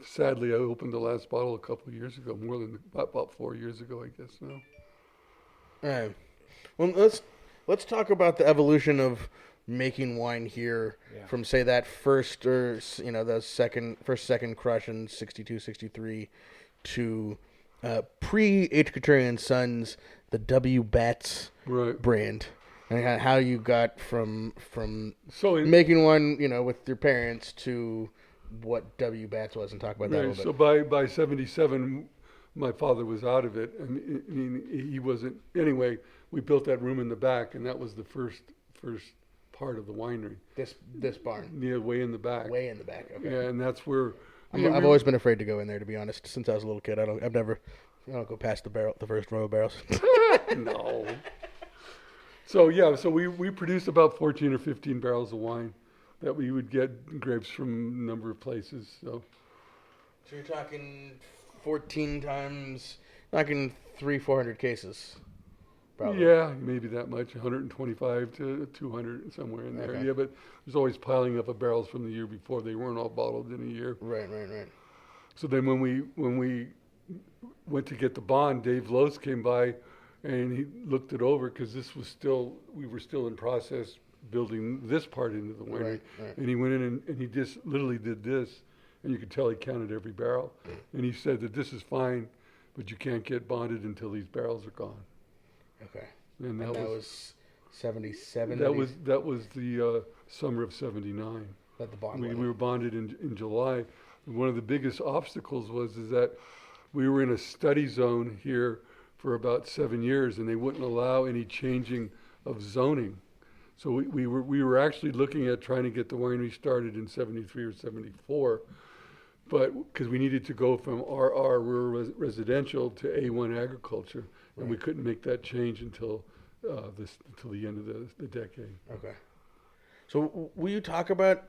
sadly, I opened the last bottle a couple of years ago, more than about 4 years ago, I guess now. All right. Well, let's talk about the evolution of making wine here from, say, that first or the second crush in 62, 63 to pre-H. Coturri and Sons, the W. Batts brand. And how you got from making one, with your parents to what W. Batts was, and talk about that a little bit. So by 77, my father was out of it. I mean, he wasn't. Anyway, we built that room in the back, and that was the first part of the winery. This barn. Yeah, way in the back. Way in the back. Okay. Yeah, and that's where. I've always been afraid to go in there, to be honest. Since I was a little kid, I don't go past the first row of barrels. No. So we produced about 14 or 15 barrels of wine that we would get grapes from a number of places. So you're talking 14 times, talking 300-400 cases Probably. Yeah, maybe that much, 125 to 200, somewhere in there. Okay. Yeah, but there's always piling up of barrels from the year before. They weren't all bottled in a year. Right. So then when we went to get the bond, Dave Lose came by and he looked it over because we were still in process building this part into the winery. Right. And he went in and he just literally did this, and you could tell he counted every barrel. And he said that this is fine, but you can't get bonded until these barrels are gone. Okay. And that was 77. that was the summer of '79. That the bond. We were bonded in July. And one of the biggest obstacles was that we were in a study zone here for about 7 years, and they wouldn't allow any changing of zoning. So we were actually looking at trying to get the winery started in '73 or '74, but because we needed to go from RR rural residential to A1 agriculture, and we couldn't make that change until the end of the decade. Okay. So will you talk about,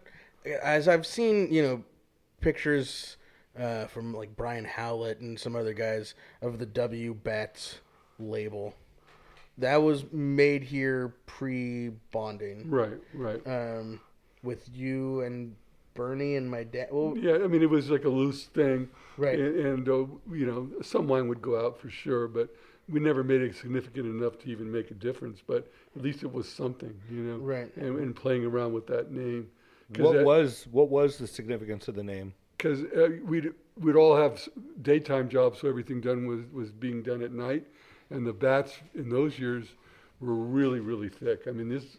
as I've seen, pictures from like Brian Howlett and some other guys of the W Bats label. That was made here pre-bonding. Right. With you and Bernie and my dad. Well, Yeah, I mean, it was like a loose thing. Right. And some wine would go out for sure, but we never made it significant enough to even make a difference. But at least it was something, Right. And playing around with that name. What was the significance of the name? Because we'd all have daytime jobs, so everything was being done at night. And the bats in those years were really, really thick. I mean, this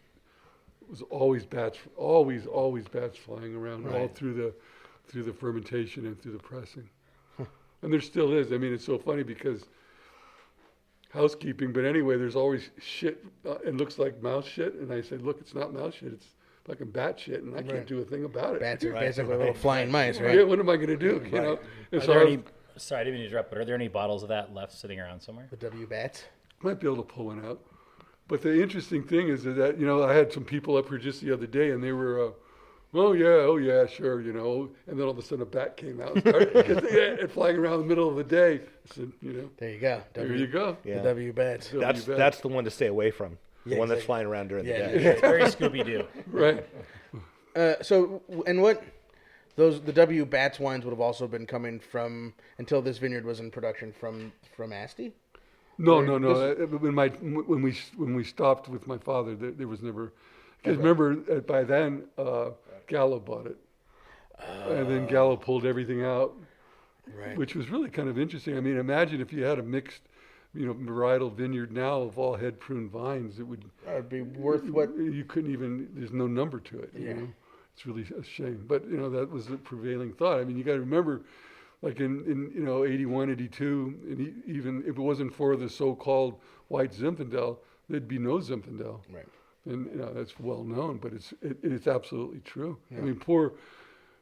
was always bats flying around all through the fermentation and through the pressing. And there still is. I mean, it's so funny because housekeeping, but anyway, there's always shit. It looks like mouse shit, and I said, look, it's not mouse shit. It's fucking bat shit, and I can't do a thing about it. bats are basically little flying mice, right? Yeah, what am I going to do? You know. And Are so there any? Sorry, I didn't mean to interrupt, but are there any bottles of that left sitting around somewhere? The W Bats. might be able to pull one out. But the interesting thing is that, I had some people up here just the other day, and they were, oh yeah, sure, And then all of a sudden a bat came out and started flying around the middle of the day. I said, There you go. there you go. The W Bats. That's the one to stay away from. The one that's exactly. flying around during the day. It's very Scooby-Doo. Right. The W Bats wines would have also been coming from, until this vineyard was in production, from Asti? No. When we stopped with my father, there was never. Because remember, by then, Gallo bought it, and then Gallo pulled everything out, Right. which was really kind of interesting. I mean, imagine if you had a mixed, varietal vineyard now of all head pruned vines, it would. That would be worth what? You couldn't even. There's no number to it. Yeah. It's really a shame. But that was the prevailing thought. I mean, you got to remember. Like in 81, 82, and even if it wasn't for the so-called white Zinfandel, there'd be no Zinfandel. Right. And that's well known, but it's absolutely true. Yeah. I mean, poor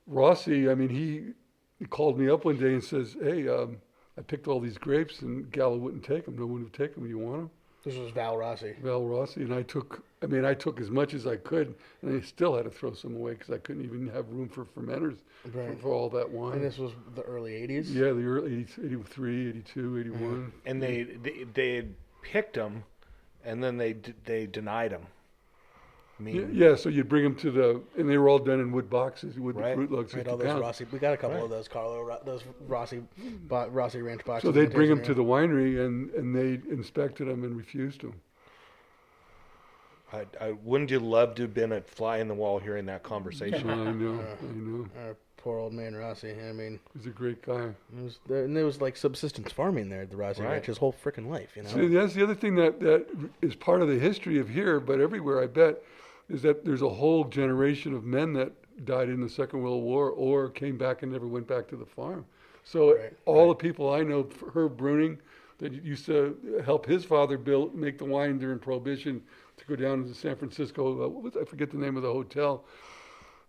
Rossi. I mean, he called me up one day and says, "Hey, I picked all these grapes, and Gallo wouldn't take them. No one would take them. You want them?" This was Val Rossi. And I took as much as I could, and I still had to throw some away because I couldn't even have room for fermenters for all that wine. And this was the early 80s? Yeah, the early 83, 82, 81. And they had picked them, and then they denied them. Yeah, so you'd bring them and they were all done in wood boxes, fruit lugs. Right, all those Rossi. We got a couple of those, Carlo, those Rossi Ranch boxes. So they'd bring them to the winery, and they inspected them and refused them. Wouldn't you love to have been a fly in the wall hearing that conversation? I know. Our poor old man Rossi. I mean, he's a great guy. There was like subsistence farming there at the Rossi Ranch his whole freaking life. So that's the other thing that is part of the history of here, but everywhere I bet, is that there's a whole generation of men that died in the Second World War or came back and never went back to the farm. So all the people I know, Herb Bruning, that used to help his father make the wine during Prohibition, to go down to San Francisco, I forget the name of the hotel.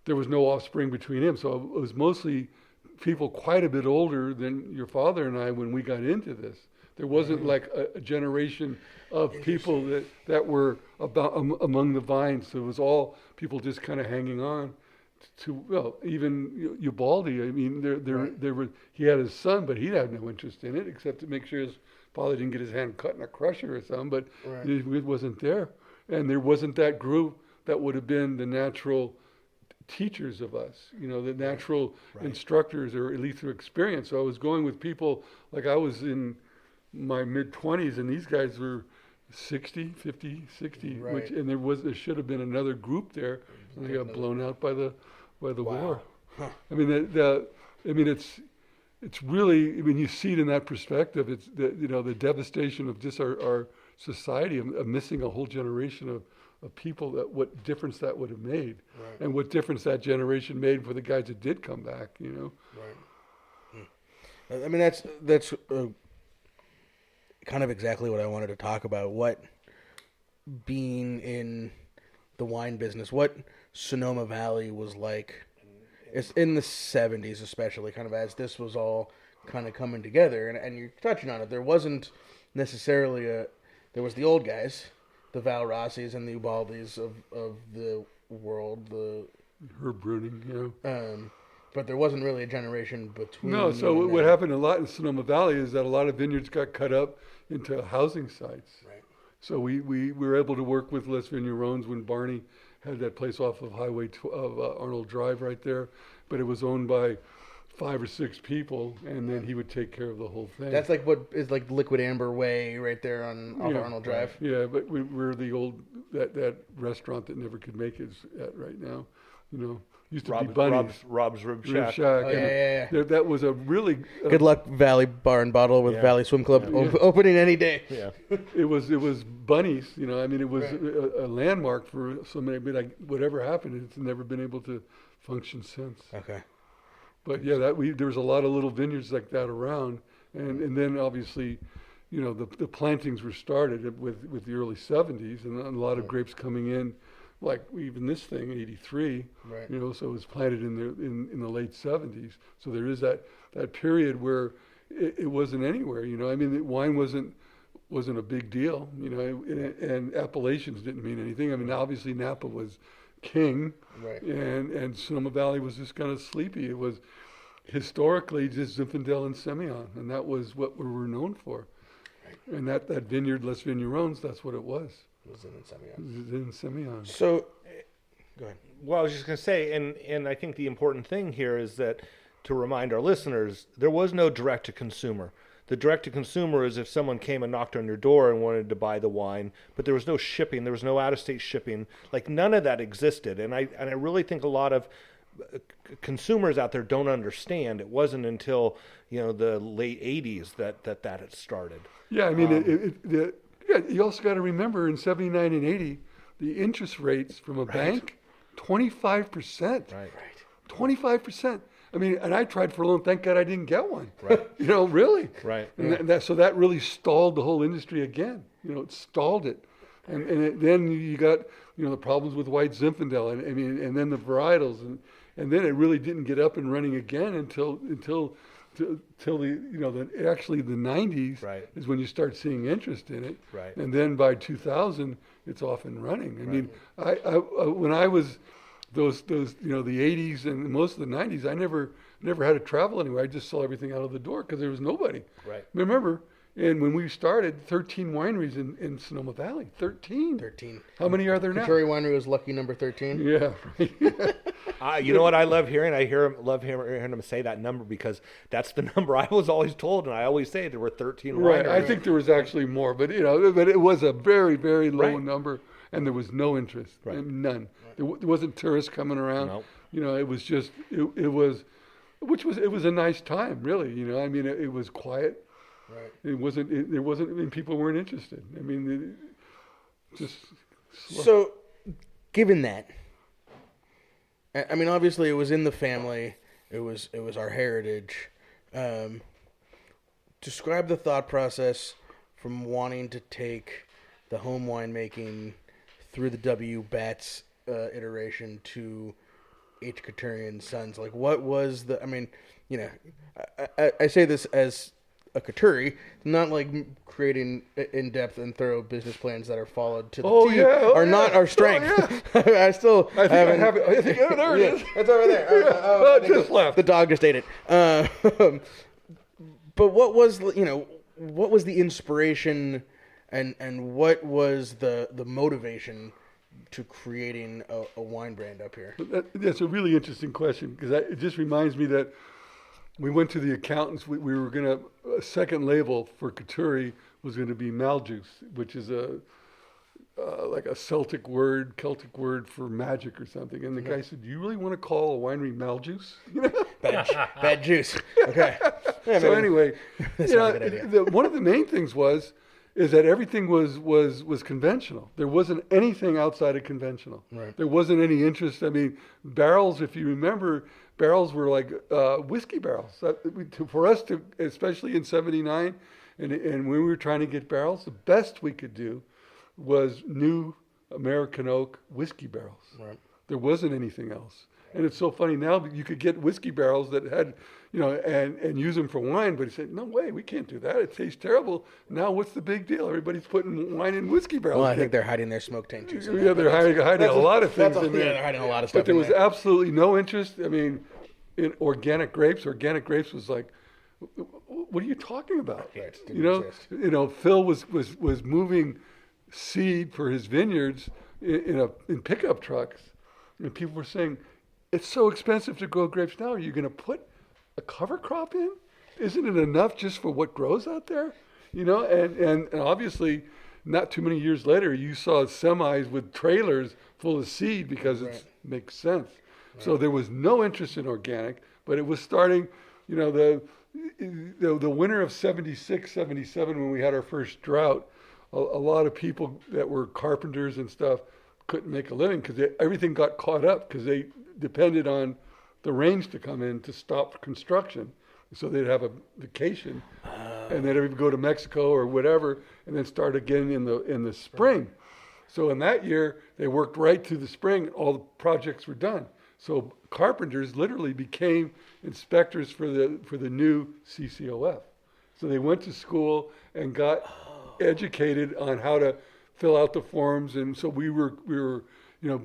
There was no offspring between him, so it was mostly people quite a bit older than your father and I when we got into this. There wasn't like a generation of people that were among the vines. So it was all people just kind of hanging on to, even Ubaldi. I mean, he had his son, but he had no interest in it except to make sure his probably didn't get his hand cut in a crusher or something, but it wasn't there. And there wasn't that group that would have been the natural teachers of us, the natural instructors, or at least through experience. So I was going with people, like I was in my mid-20s, and these guys were 60, 50, 60, and there should have been another group there, and they got blown out by the war. Huh. I mean, it's really, you see it in that perspective. It's the devastation of just our society, of missing a whole generation of people, what difference that would have made, and what difference that generation made for the guys that did come back. I mean, that's kind of exactly what I wanted to talk about. What being in the wine business, what Sonoma Valley was like. It's in the 70s, especially, kind of as this was all kind of coming together, and you're touching on it. There wasn't necessarily there was the old guys, the Val Rossis and the Ubaldis of the world, the Herb Bruning, but there wasn't really a generation between. No, so what happened a lot in Sonoma Valley is that a lot of vineyards got cut up into housing sites. Right. So we were able to work with Les Vignerons when Barney had that place off of Highway of Arnold Drive right there, but it was owned by 5 or 6 people, and then he would take care of the whole thing. That's like what is like Liquid Amber Way right there on Arnold Drive. Yeah, but we're the old that restaurant that never could make it right now. Used to be Bunny's. Rob's Rib Shack. Oh, yeah. That was a really good luck Valley Bar and Bottle with Valley Swim Club opening any day. Yeah, it was Bunny's. It was a landmark for so many. But whatever happened, it's never been able to function since. Okay. But yeah, there was a lot of little vineyards like that around, and then obviously, the plantings were started with the early 70s, and a lot of grapes coming in. Like even this thing, 83, so it was planted in the late 70s. So there is that period where it wasn't anywhere. Wine wasn't a big deal. And appellations didn't mean anything. Obviously Napa was king, and Sonoma Valley was just kind of sleepy. It was historically just Zinfandel and Semillon, and that was what we were known for. Right. And that vineyard, Les Vignerons, that's what it was. Was in Semillon. So, go ahead. Well, I was just going to say, and I think the important thing here is that to remind our listeners, there was no direct-to-consumer. The direct-to-consumer is if someone came and knocked on your door and wanted to buy the wine, but there was no shipping, there was no out-of-state shipping. Like, none of that existed. And I really think a lot of consumers out there don't understand. It wasn't until, the late 80s that had started. Yeah, you also got to remember in 79 and 80, the interest rates from a bank, 25%. Right. 25%. And I tried for a loan. Thank God I didn't get one. Right. Really. Right. And so that really stalled the whole industry again. It stalled it. And then you got, the problems with white Zinfandel and then the varietals. And then it really didn't get up and running again until the actually the 90s is when you start seeing interest in it. Right. And then by 2000, it's off and running. I when I was those the 80s and most of the 90s, I never had to travel anywhere. I just saw everything out of the door because there was nobody. Right. Remember, and when we started, 13 wineries in Sonoma Valley. 13. How many are there now? Coturri Winery was lucky number 13. Yeah. Right. You know what I love hearing? I love hearing him say that number because that's the number I was always told, and I always say there were 13 wineries. Right. I think there was actually more, but it was a very, very low number, and there was no interest, none. There wasn't tourists coming around. Nope. It was just it was a nice time, really. It was quiet. Right. There wasn't. People weren't interested. Just slow. So, given that, obviously it was in the family. It was our heritage. Describe the thought process from wanting to take the home winemaking through the W. Batts iteration to H. Coturri and Sons. Like, what was the? I say this as a Coturri, not like creating in-depth and thorough business plans that are followed to the T are not our strength. I think I have it. I think there it is. It's over there. Just left. The dog just ate it. But what was what was the inspiration, and what was the motivation to creating a wine brand up here? That's a really interesting question, because it just reminds me that we went to the accountants. We were going to, a second label for Coturri was going to be Maljuice, which is like a Celtic word for magic or something. And the guy said, "Do you really want to call a winery Maljuice?" Bad juice. Okay. Yeah, so anyway, that's not a good idea. one of the main things is that everything was conventional. There wasn't anything outside of conventional. Right. There wasn't any interest. I mean, barrels, if you remember, barrels were like whiskey barrels. For us to, especially in '79, and when we were trying to get barrels, the best we could do was new American oak whiskey barrels. Right. There wasn't anything else. And it's so funny now that you could get whiskey barrels that had, and use them for wine, but he said, "No way, we can't do that. It tastes terrible." Now what's the big deal? Everybody's putting wine in whiskey barrels. Well, I think they're hiding their smoke tank juice. Yeah, they're hiding a lot of things in there. Yeah, they're hiding a lot of stuff. But there was absolutely no interest. I mean, in organic grapes. Organic grapes was like, what are you talking about? Yeah, it didn't exist. Phil was moving seed for his vineyards in pickup trucks, and people were saying, "It's so expensive to grow grapes now. Are you going to put a cover crop in? Isn't it enough just for what grows out there?" And obviously, not too many years later, you saw semis with trailers full of seed because it makes sense. Right. So there was no interest in organic, but it was starting, the winter of '76, '77, when we had our first drought, a lot of people that were carpenters and stuff couldn't make a living because everything got caught up because they depended on the rains to come in to stop construction. So they'd have a vacation and then they'd go to Mexico or whatever and then start again in the spring. So in that year, they worked right through the spring. All the projects were done. So carpenters literally became inspectors for the new CCOF. So they went to school and got educated on how to fill out the forms. And so we were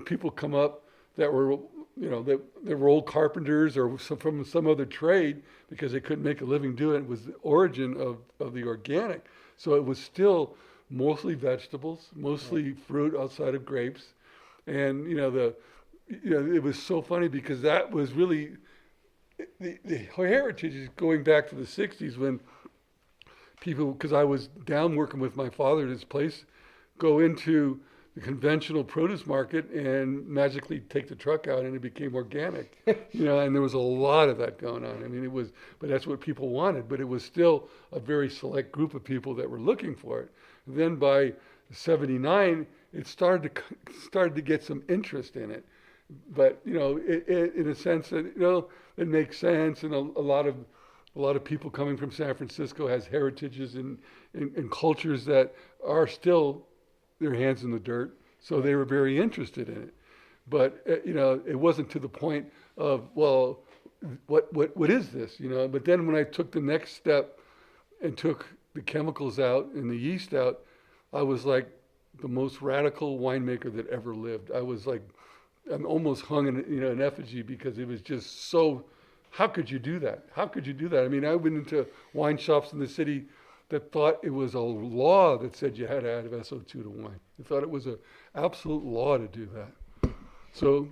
people come up that were they were old carpenters or from some other trade because they couldn't make a living doing it. It was the origin of the organic. So it was still mostly vegetables, mostly fruit outside of grapes. And, it was so funny because that was really, the heritage is going back to the 60s when people, because I was down working with my father at his place, go into the conventional produce market and magically take the truck out and it became organic, and there was a lot of that going on. I mean, but that's what people wanted, but it was still a very select group of people that were looking for it. Then by '79, it started to get some interest in it, but in a sense that it makes sense, and a lot of people coming from San Francisco has heritages and cultures that are still their hands in the dirt, so they were very interested in it. But it wasn't to the point of, well, what is this? But then when I took the next step and took the chemicals out and the yeast out, I was like the most radical winemaker that ever lived. I'm almost hung in an effigy because it was just so. How could you do that? How could you do that? I mean, I went into wine shops in the city that thought it was a law that said you had to add SO2 to wine. They thought it was an absolute law to do that. So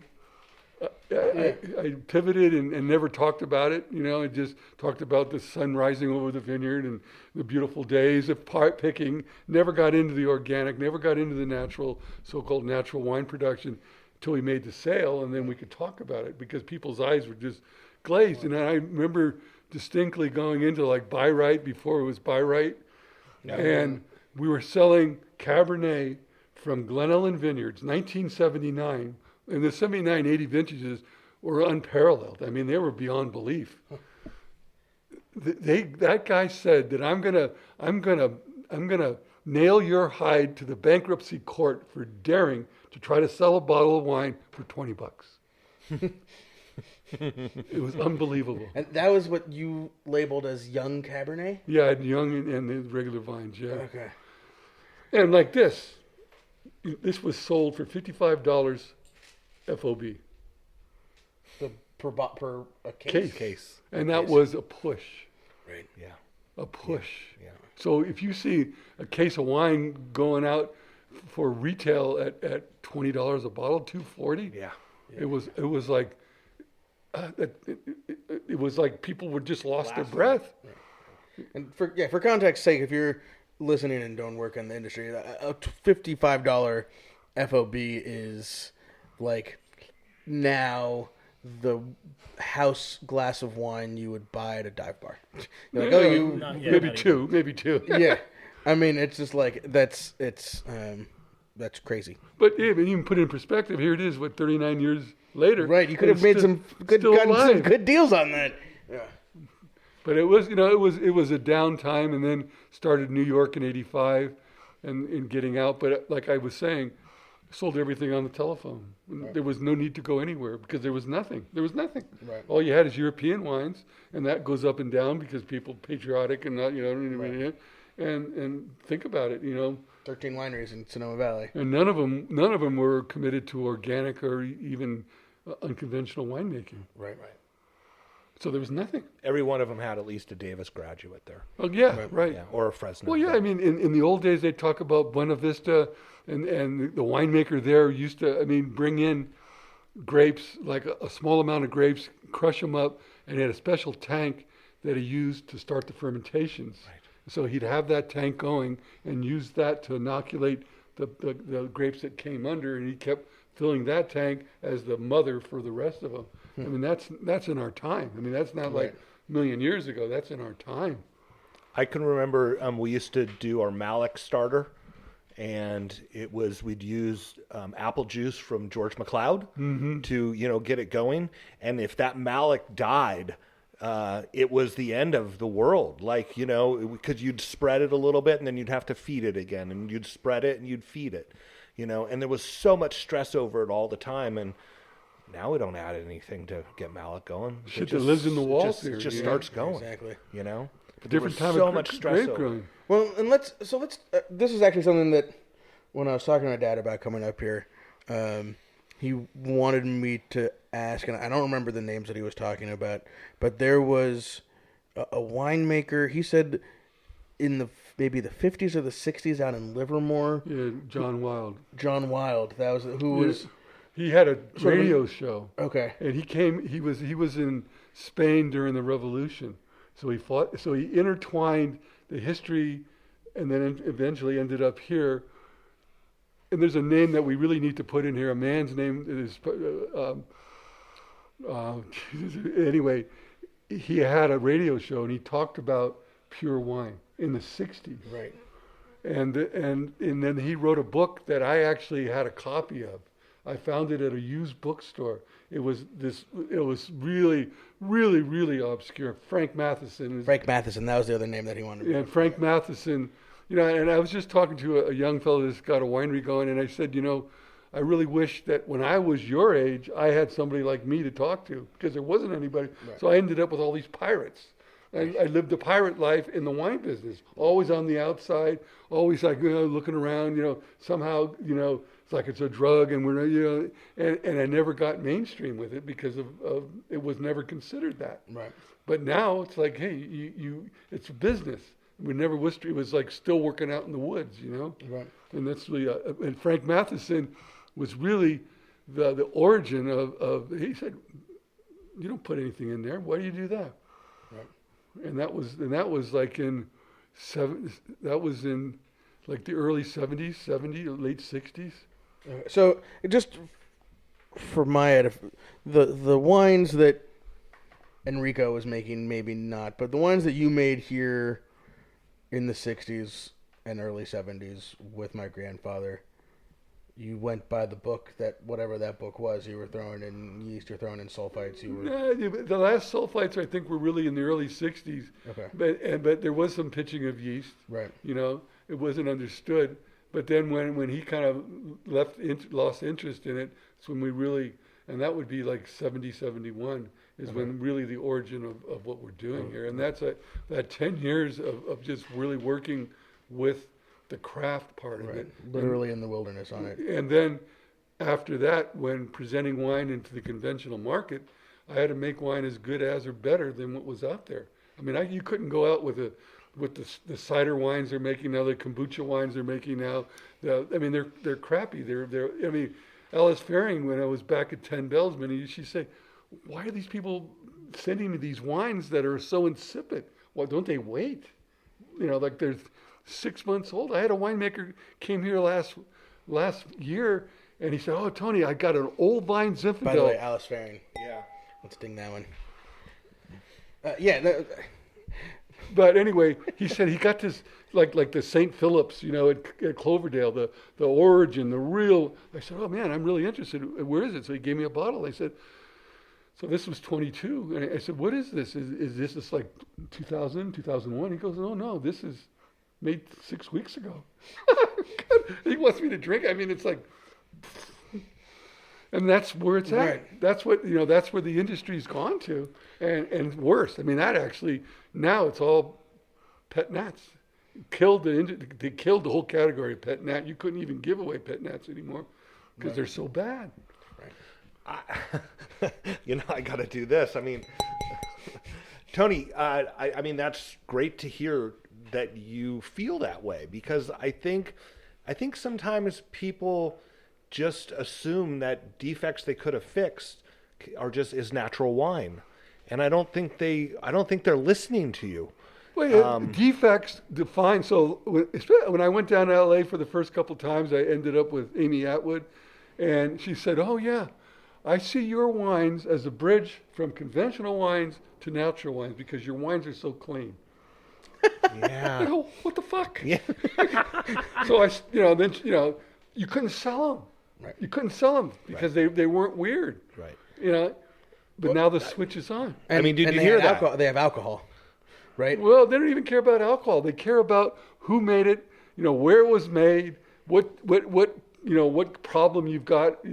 I pivoted and never talked about it. I just talked about the sun rising over the vineyard and the beautiful days of part picking. Never got into the organic, never got into the natural, so-called natural wine production until we made the sale, and then we could talk about it because people's eyes were just glazed. And I remember distinctly going into like Buy Right before it was Buy Right. Yeah. And we were selling Cabernet from Glen Ellen Vineyards, 1979. And the 79, 80 vintages were unparalleled. I mean, they were beyond belief. That guy said that I'm gonna nail your hide to the bankruptcy court for daring to try to sell a bottle of wine for $20. It was unbelievable. And that was what you labeled as young Cabernet? Yeah, young and the regular vines, yeah. Okay. And like this was sold for $55 FOB. Per a case? Case. And that was a push. Right. Yeah. a push. Yeah. So if you see a case of wine going out for retail at $20 a bottle, $2.40. Yeah. It was like it was like people would just lost their breath. And for context's sake, if you're listening and don't work in the industry, a $55 FOB is like now the house glass of wine you would buy at a dive bar. You're like, maybe two. Yeah, I mean, it's just like that's crazy. But yeah, but even put it in perspective, here it is, 39 years later. Right, you could have made some good deals on that. Yeah. But it was, it was a downtime, and then started New York in '85, and in getting out. But like I was saying, sold everything on the telephone. Right. There was no need to go anywhere because there was nothing. Right. All you had is European wines, and that goes up and down because people patriotic and not, right. And think about it, 13 wineries in Sonoma Valley, and none of them were committed to organic or even unconventional winemaking. Right. So there was nothing. Every one of them had at least a Davis graduate there. Oh yeah, right. Yeah, or a Fresno. Well, yeah. I mean, in the old days, they talk about Buena Vista, and the winemaker there used to, bring in grapes, like a small amount of grapes, crush them up, and he had a special tank that he used to start the fermentations. Right. So he'd have that tank going and use that to inoculate the grapes that came under, and he kept filling that tank as the mother for the rest of them. I mean, that's in our time. I mean, that's not like a million years ago. That's in our time. I can remember we used to do our Malick starter, and we'd use apple juice from George McLeod to get it going. And if that Malick died, it was the end of the world. Like because you'd spread it a little bit, and then you'd have to feed it again, and you'd spread it and you'd feed it. And there was so much stress over it all the time. And now we don't add anything to get Malick going. Shit that lives in the walls here. It just starts going. Exactly. But different time so of much stress over. Growing. Well, and let's. This is actually something that when I was talking to my dad about coming up here, he wanted me to ask, and I don't remember the names that he was talking about, but there was a winemaker. He said in maybe the 50s or the 60s out in Livermore. Yeah, John Wild. That was who was. He had a radio show. Okay. And he was in Spain during the revolution. So he intertwined the history and then eventually ended up here. And there's a name that we really need to put in here. A man's name is anyway, he had a radio show and he talked about pure wine in the 60s. Right. And then he wrote a book that I actually had a copy of. I found it at a used bookstore. It was really, really, really obscure. Frank Matheson, that was the other name that he wanted. Yeah, Frank Matheson, and I was just talking to a young fellow that's got a winery going, and I said, I really wish that when I was your age, I had somebody like me to talk to, because there wasn't anybody. Right. So I ended up with all these pirates. I lived a pirate life in the wine business, always on the outside, always like looking around, somehow, it's like it's a drug, and we're and I never got mainstream with it because of it was never considered that. Right. But now it's like, hey, it's a business. We never was. It was like still working out in the woods, Right. And that's really and Frank Matheson was really the origin of. He said, "You don't put anything in there. Why do you do that?" Right. And that was like in like the early 70s, late 60s. So just for my head, the wines that Enrico was making, maybe not, but the wines that you made here in the 60s and early 70s with my grandfather, you went by the book, that whatever that book was, you were throwing in yeast, you're throwing in sulfites. The last sulfites I think were really in the early 60s. Okay. But there was some pitching of yeast. Right. It wasn't understood. But then when he kind of lost interest in it, it's when we really, and that would be like 70, 71 is when really the origin of what we're doing here. And that's that 10 years of just really working with the craft part of it. Literally in the wilderness on it. And then after that, when presenting wine into the conventional market, I had to make wine as good as or better than what was out there. I mean, you couldn't go out with a what the cider wines they're making now, the kombucha wines they're making now. They're crappy. Alice Faring, when I was back at 10 Bellsman, she'd say, why are these people sending me these wines that are so insipid? Well, don't they wait? Like they're 6 months old. I had a winemaker came here last year, and he said, "Oh, Tony, I got an old vine Zinfandel." By the way, Alice Faring. Yeah. Let's ding that one. But anyway, he said he got this like the St. Phillips, at Cloverdale, the origin, the real. I said, "Oh man, I'm really interested. Where is it?" So he gave me a bottle. I said, "So this was 22." And I said, "What is this? Is this like 2000, 2001?" He goes, no, this is made 6 weeks ago." He wants me to drink. It's like, and that's where it's at. Right. That's what that's where the industry's gone to, and worse. That actually now it's all pet nats. They killed the whole category of pet nat. You couldn't even give away pet nats anymore because they're so bad. I got to do this. Tony, that's great to hear that you feel that way, because I think sometimes people just assume that defects they could have fixed is natural wine, and I don't think they're listening to you. Well, defects define. So when I went down to LA for the first couple of times, I ended up with Amy Atwood, and she said, "Oh yeah, I see your wines as a bridge from conventional wines to natural wines because your wines are so clean." Yeah. I go, what the fuck? Yeah. So you couldn't sell them. Right. You couldn't sell them because they weren't weird. Right. But now the switch is on. Did you hear that? They have alcohol, right? Well, they don't even care about alcohol. They care about who made it, where it was made, what problem you've got,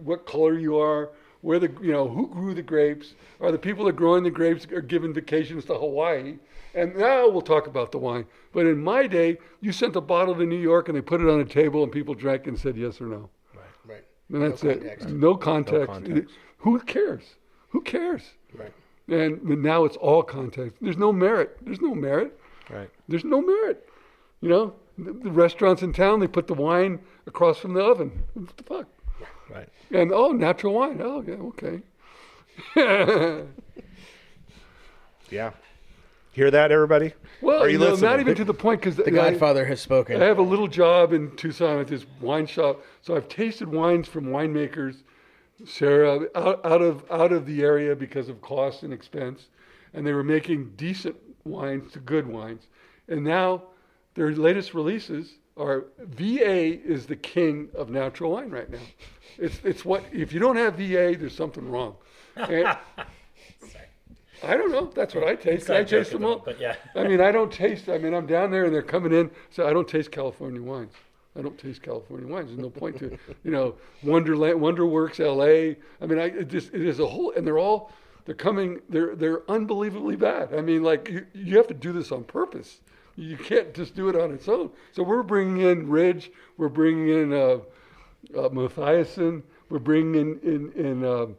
what color you are, where who grew the grapes, are the people that growing the grapes are giving vacations to Hawaii, and now we'll talk about the wine. But in my day, you sent a bottle to New York and they put it on a table and people drank and said yes or no. Right. And that's it. No context. Who cares? Who cares? Right. And now it's all context. There's no merit. Right. There's no merit. The restaurants in town, they put the wine across from the oven. What the fuck? Right. And natural wine. Oh, yeah, okay. Yeah. Hear that, everybody? Well, are you listening? not even to the point, because The Godfather has spoken. I have a little job in Tucson at this wine shop, so I've tasted wines from winemakers, Sarah, out of the area because of cost and expense, and they were making decent wines to good wines, and now their latest releases are VA is the king of natural wine right now. It's what, if you don't have VA, there's something wrong. And, I don't know. That's what I taste. I taste them all. But yeah. I don't taste. I'm down there and they're coming in. So I don't taste California wines. There's no point to, Wonderland, Wonderworks, LA. It is a whole, and they're unbelievably bad. You have to do this on purpose. You can't just do it on its own. So we're bringing in Ridge. We're bringing in Mathiasen. We're bringing in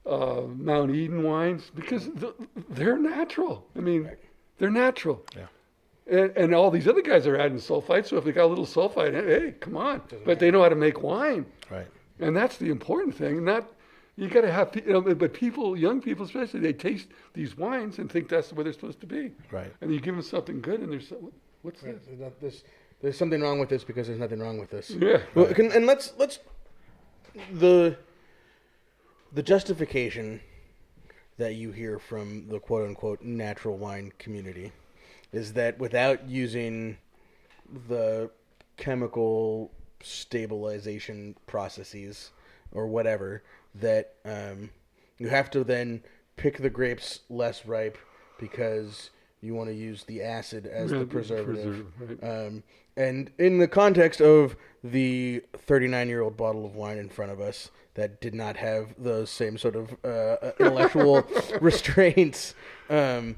Mount Eden wines because they're natural. They're natural. Yeah. And all these other guys are adding sulfite. So if they got a little sulfite, hey, come on. But they know how to make wine. Right. And that's the important thing. You got to have, but people, young people especially, they taste these wines and think that's the way they're supposed to be. Right. And you give them something good, and what's this? There's something wrong with this because there's nothing wrong with this. Yeah. Well, and let's the justification that you hear from the quote unquote natural wine community is that without using the chemical stabilization processes or whatever, that you have to then pick the grapes less ripe because you want to use the acid as the preservative. Right. And in the context of the 39-year-old bottle of wine in front of us that did not have those same sort of intellectual restraints, will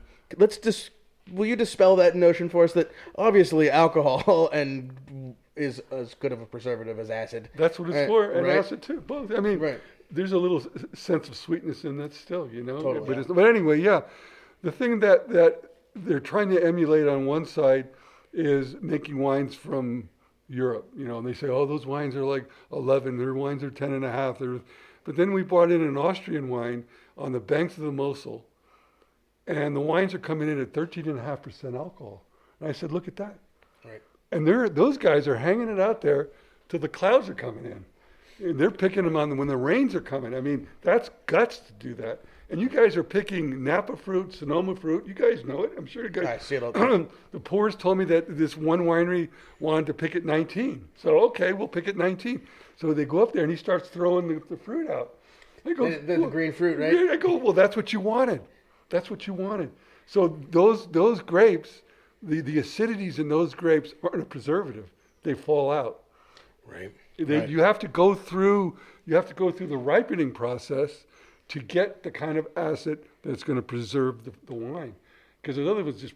you dispel that notion for us that obviously alcohol is as good of a preservative as acid? That's what it's for, and right? acid too. Both. Right. There's a little sense of sweetness in that still, Totally, But anyway, yeah. The thing that they're trying to emulate on one side is making wines from Europe, and they say, oh, those wines are like 11, their wines are 10 and a half. But then we brought in an Austrian wine on the banks of the Mosel, and the wines are coming in at 13.5% alcohol. And I said, look at that. Right. And those guys are hanging it out there till the clouds are coming in. And they're picking them when the rains are coming. I mean, that's guts to do that. And you guys are picking Napa fruit, Sonoma fruit. You guys know it. I'm sure you guys. I see it all the time. The pours told me that this one winery wanted to pick at 19. So, okay, we'll pick at 19. So they go up there and he starts throwing the fruit out. I go, the green fruit, right? Yeah, I go, well, that's what you wanted. That's what you wanted. So those grapes, the acidities in those grapes aren't a preservative. They fall out. Right. Right. You have to go through the ripening process to get the kind of acid that's going to preserve the wine, because in other words, just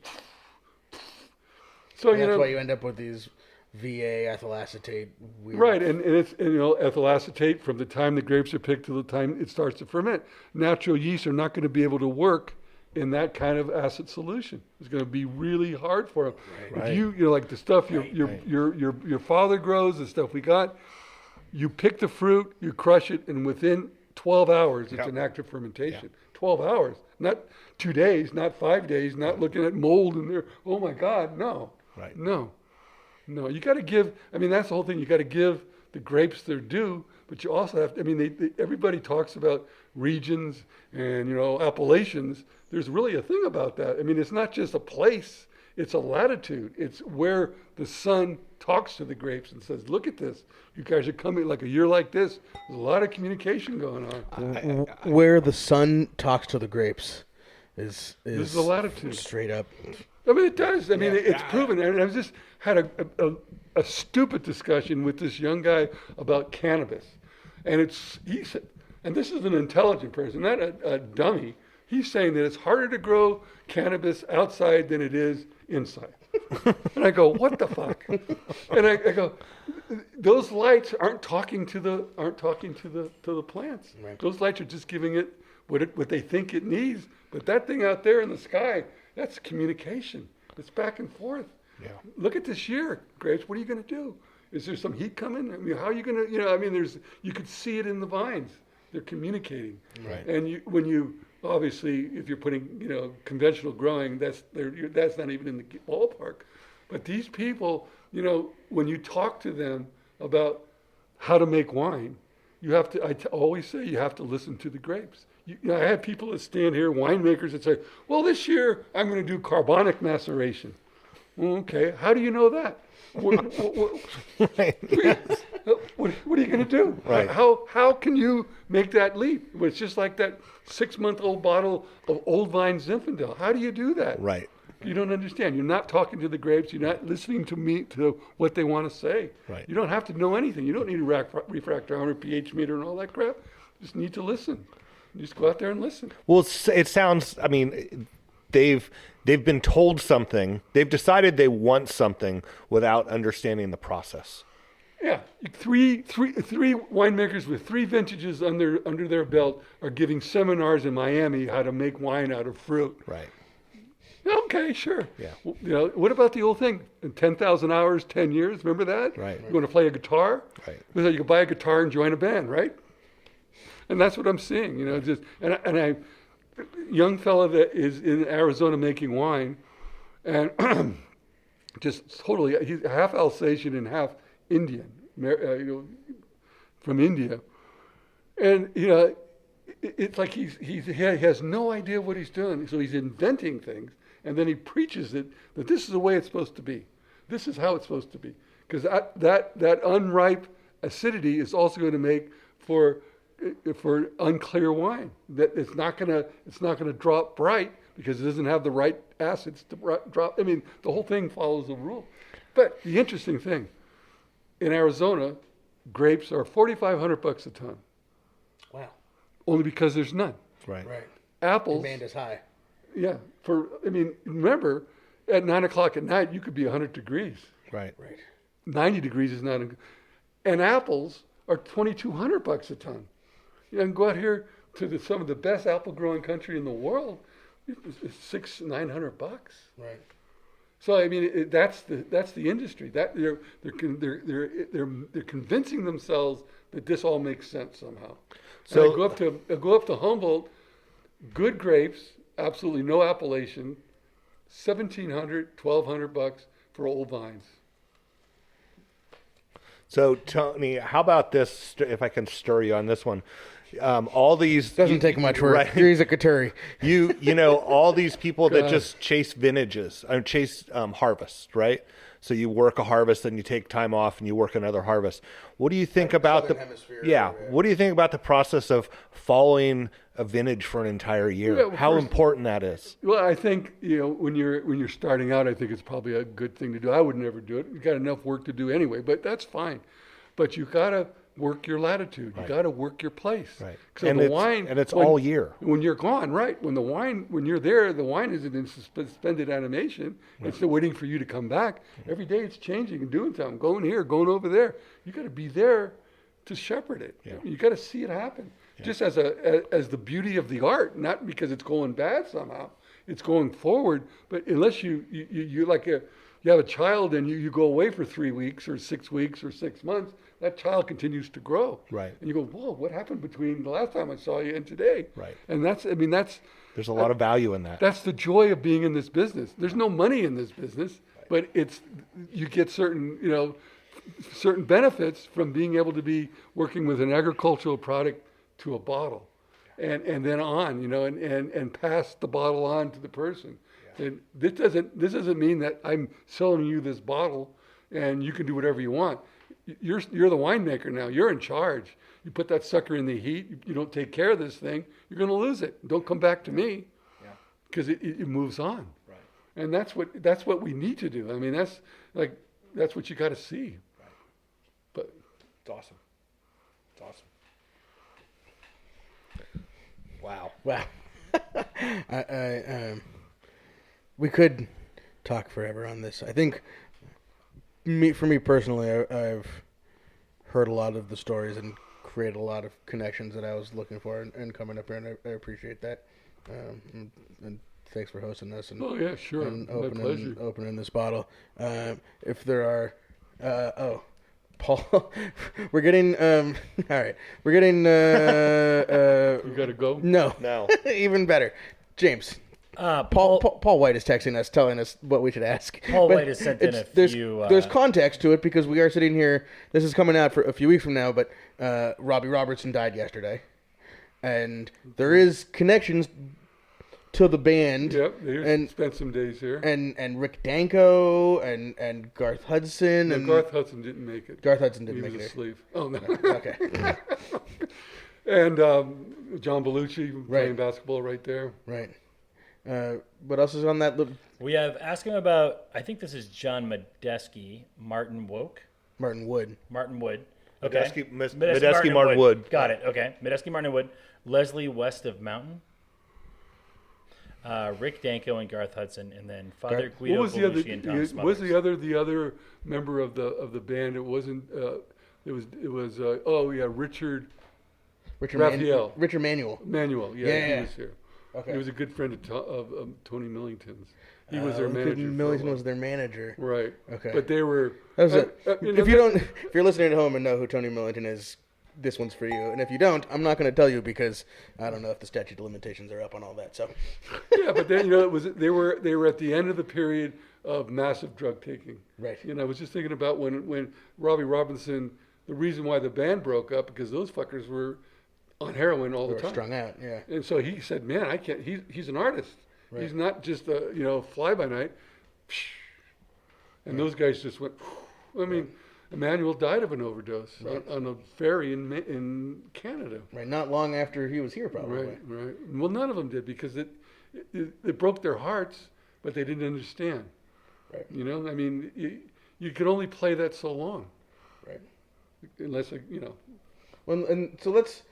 so that's why you end up with these VA ethyl acetate. Right, and it's ethyl acetate from the time the grapes are picked to the time it starts to ferment. Natural yeast are not going to be able to work in that kind of acid solution. It's going to be really hard for them. Right. If you like the stuff your father grows, the stuff we got, you pick the fruit, you crush it, and within 12 hours, it's an active fermentation. Yeah. 12 hours, not 2 days, not 5 days, not looking at mold in there. Oh my God, no. Right. No. You got to give. I mean, that's the whole thing. You got to give the grapes their due, but you also have to. I mean, everybody talks about regions and appellations. There's really a thing about that. I mean, it's not just a place. It's a latitude. It's where the sun talks to the grapes and says, look at this. You guys are coming like a year like this. There's a lot of communication going on. Where the sun talks to the grapes is this is the latitude. Straight up. I mean, it does. I mean, it's proven. And I just had a stupid discussion with this young guy about cannabis. And he said, and this is an intelligent person, not a dummy. He's saying that it's harder to grow cannabis outside than it is inside. And I go, what the fuck? And I go, those lights aren't talking to the plants. Right. Those lights are just giving it what they think it needs. But that thing out there in the sky, that's communication. It's back and forth. Yeah. Look at this year, grapes. What are you going to do? Is there some heat coming? I mean, how are you going to? I mean, you could see it in the vines. They're communicating. Right. And when you obviously, if you're putting, conventional growing, that's not even in the ballpark. But these people, when you talk to them about how to make wine, you have to. I always say you have to listen to the grapes. I have people that stand here, winemakers, that say, "Well, this year I'm going to do carbonic maceration." Well, okay, how do you know that? What are you going to do? Right. How can you make that leap? It's just like that 6-month-old bottle of Old Vine Zinfandel. How do you do that? Right. You don't understand. You're not talking to the grapes. You're not listening to what they want to say. Right. You don't have to know anything. You don't need a refractometer, pH meter, and all that crap. You just need to listen. You just go out there and listen. Well, it sounds. I mean, they've been told something. They've decided they want something without understanding the process. Yeah, three winemakers with 3 vintages under their belt are giving seminars in Miami how to make wine out of fruit. Right. Okay, sure. Yeah. Well, what about the old thing? 10,000 hours, 10 years. Remember that? Right. You want to play a guitar? Right. You can buy a guitar and join a band, right? And that's what I'm seeing. Young fella that is in Arizona making wine, and just totally, he's half Alsatian and half Indian, from India, and it's like he has no idea what he's doing, so he's inventing things, and then he preaches it that this is the way it's supposed to be, this is how it's supposed to be, because that unripe acidity is also going to make for unclear wine that it's not gonna drop bright because it doesn't have the right acids to drop. I mean, the whole thing follows the rule. But the interesting thing, in Arizona, grapes are $4,500 a ton. Wow. Only because there's none. Right. Apples. Demand is high. Yeah. Remember, at 9 o'clock at night, you could be 100 degrees. Right. 90 degrees is not. And apples are $2,200 a ton. You can go out here to some of the best apple growing country in the world. $600-900. Right. So I mean, that's the industry. That they're convincing themselves that this all makes sense somehow. So I go up to Humboldt, good grapes, absolutely no appellation, $1,700-1,200 for old vines. So Tony, how about this? If I can stir you on this one, all these doesn't take much work. Right, Here's a Coturri. You know all these people that just chase vintages, chase harvest, right? So you work a harvest, then you take time off, and you work another harvest. What do you think about the What do you think about the process of following a vintage for an entire year? Yeah, well, how important that is? Well, I think when you're starting out, I think it's probably a good thing to do. I would never do it. You got enough work to do anyway, but that's fine. But you gotta work your latitude. You got to work your place. Right. So and it's all year. When you're gone, right? When you're there, the wine isn't in suspended animation. Right. It's still waiting for you to come back. Every day it's changing and doing something, going here, going over there. You got to be there to shepherd it. Yeah. You got to see it happen. Yeah. Just as the beauty of the art, not because it's going bad somehow. It's going forward. But unless you have a child and you go away for 3 weeks or 6 weeks or 6 months, that child continues to grow. Right. And you go, whoa, what happened between the last time I saw you and today? Right. And that's there's a lot of value in that. That's the joy of being in this business. There's no money in this business, but you get certain benefits from being able to be working with an agricultural product to a bottle and then on, and pass the bottle on to the person. Yeah. And this doesn't mean that I'm selling you this bottle and you can do whatever you want. You're the winemaker now. You're in charge. You put that sucker in the heat. You don't take care of this thing, you're going to lose it. Don't come back to me, because it moves on. Right. And that's what we need to do. I mean, that's what you got to see. Right. But it's awesome. It's awesome. Wow. We could talk forever on this. I think. For me personally, I've heard a lot of the stories and created a lot of connections that I was looking for and coming up here, and I appreciate that. And thanks for hosting us. And, oh yeah, sure, and my pleasure. Opening this bottle. If there are, Paul, we're getting. All right, we're getting. You gotta go. No, even better, James. Paul White is texting us, telling us what we should ask. Paul White has sent in There's context to it because we are sitting here. This is coming out for a few weeks from now, but Robbie Robertson died yesterday, and there is connections to the band. Yep, they spent some days here. And Rick Danko and Garth Hudson. No, Garth Hudson didn't make it. Garth Hudson didn't make it. He was asleep. Oh no. Okay. And John Belushi playing basketball right there. Right. What else is on that? We have ask him about. I think this is John Medeski, Martin Wood. Okay. Medeski Martin Wood. Got it. Okay. Medeski Martin Wood. Leslie West of Mountain. Rick Danko and Garth Hudson, and then Father Guido Belushi and Tom Smothers. Was the other member of the band? It wasn't. It was. Richard Raphael. Richard Manuel. Yeah, he was here. Okay. He was a good friend of Tony Millington's. He was their manager. Millington was their manager. Right. Okay. But they were. If you're listening at home and know who Tony Millington is, this one's for you. And if you don't, I'm not going to tell you because I don't know if the statute of limitations are up on all that. So. Yeah, but then they were at the end of the period of massive drug taking. Right. I was just thinking about when Robbie Robinson. The reason why the band broke up because those fuckers were on heroin all the time. Strung out, yeah. And so he said, "Man, I can't." He's an artist. Right. He's not just a fly by night. And those guys just went. I mean, Emmanuel died of an overdose on a ferry in Canada. Right, not long after he was here, probably. Right. Well, none of them did because it broke their hearts, but they didn't understand. Right. I mean, you could only play that so long. Right. Unless Well, and so let's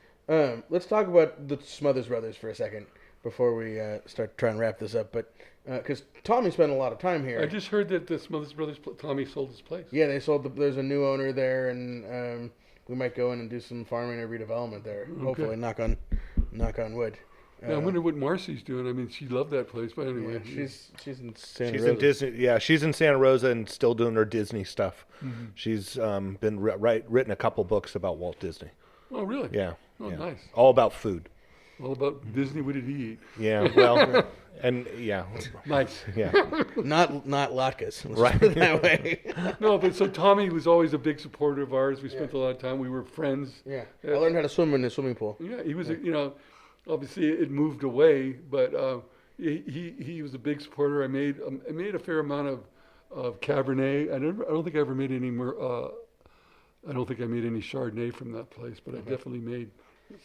talk about the Smothers Brothers for a second before we start trying to wrap this up. But because Tommy spent a lot of time here. I just heard that the Smothers Brothers, Tommy sold his place. Yeah, they sold. There's a new owner there, and we might go in and do some farming or redevelopment there. Okay. Hopefully, knock on wood. Yeah, I wonder what Marcy's doing. I mean, she loved that place, but anyway. Yeah, she's in Santa She's Rosa. in Disney. Yeah, she's in Santa Rosa and still doing her Disney stuff. Mm-hmm. She's been written a couple books about Walt Disney. Oh, really? Yeah. Oh, yeah. nice. All about food. All about Disney. What did he eat? Yeah. Well, and yeah. Nice. Yeah. Not latkes. Let's Right. put it that way. No, but so Tommy was always a big supporter of ours. We spent a lot of time. We were friends. Yeah. I learned how to swim in the swimming pool. Yeah, he was, obviously it moved away, but he was a big supporter. I made a fair amount of Cabernet. I don't think I ever made any more. I don't think I made any Chardonnay from that place, but I definitely made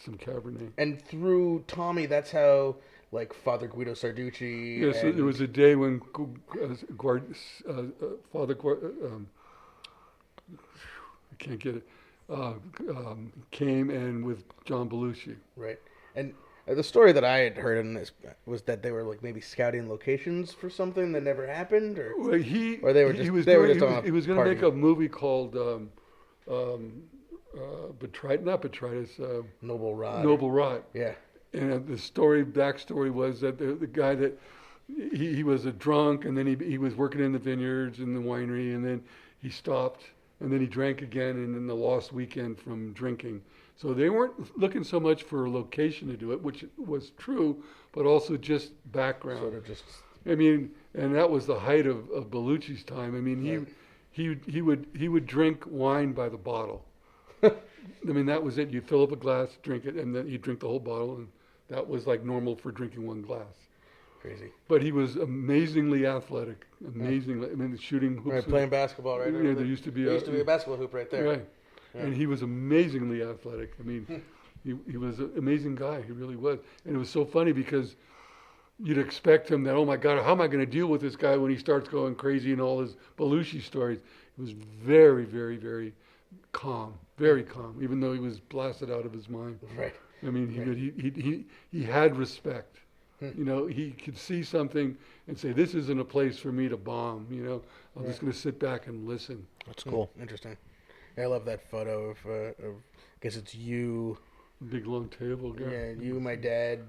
some Cabernet. And through Tommy, that's how like Father Guido Sarducci. Yes, and there was a day when Father I can't get it. Came and with John Belushi. Right. And the story that I had heard in this was that they were like maybe scouting locations for something that never happened, or Well, he was going to make a movie called Noble Rod. Noble Rod. Yeah. And the backstory was that the guy that he was a drunk, and then he was working in the vineyards and the winery, and then he stopped, and then he drank again, and then the lost weekend from drinking. So they weren't looking so much for a location to do it, which was true, but also just background. Sort of just. I mean, and that was the height of Belushi's time. I mean, he would drink wine by the bottle. I mean, that was it. You fill up a glass, drink it, and then you drink the whole bottle, and that was like normal for drinking one glass. Crazy. But he was amazingly athletic. Amazingly, I mean, shooting hoops. Right, playing basketball, right? Yeah, there used to be a basketball hoop right there. Right. Yeah. And he was amazingly athletic. I mean, he was an amazing guy. He really was. And it was so funny because you'd expect him that, oh my God, how am I going to deal with this guy when he starts going crazy and all his Belushi stories? He was very, very, very calm, even though he was blasted out of his mind. Right. I mean, he had respect. You know, he could see something and say, this isn't a place for me to bomb. You know, I'm just going to sit back and listen. That's cool. Interesting. Yeah, I love that photo of I guess it's you. Big long table guy. Yeah, you, my dad,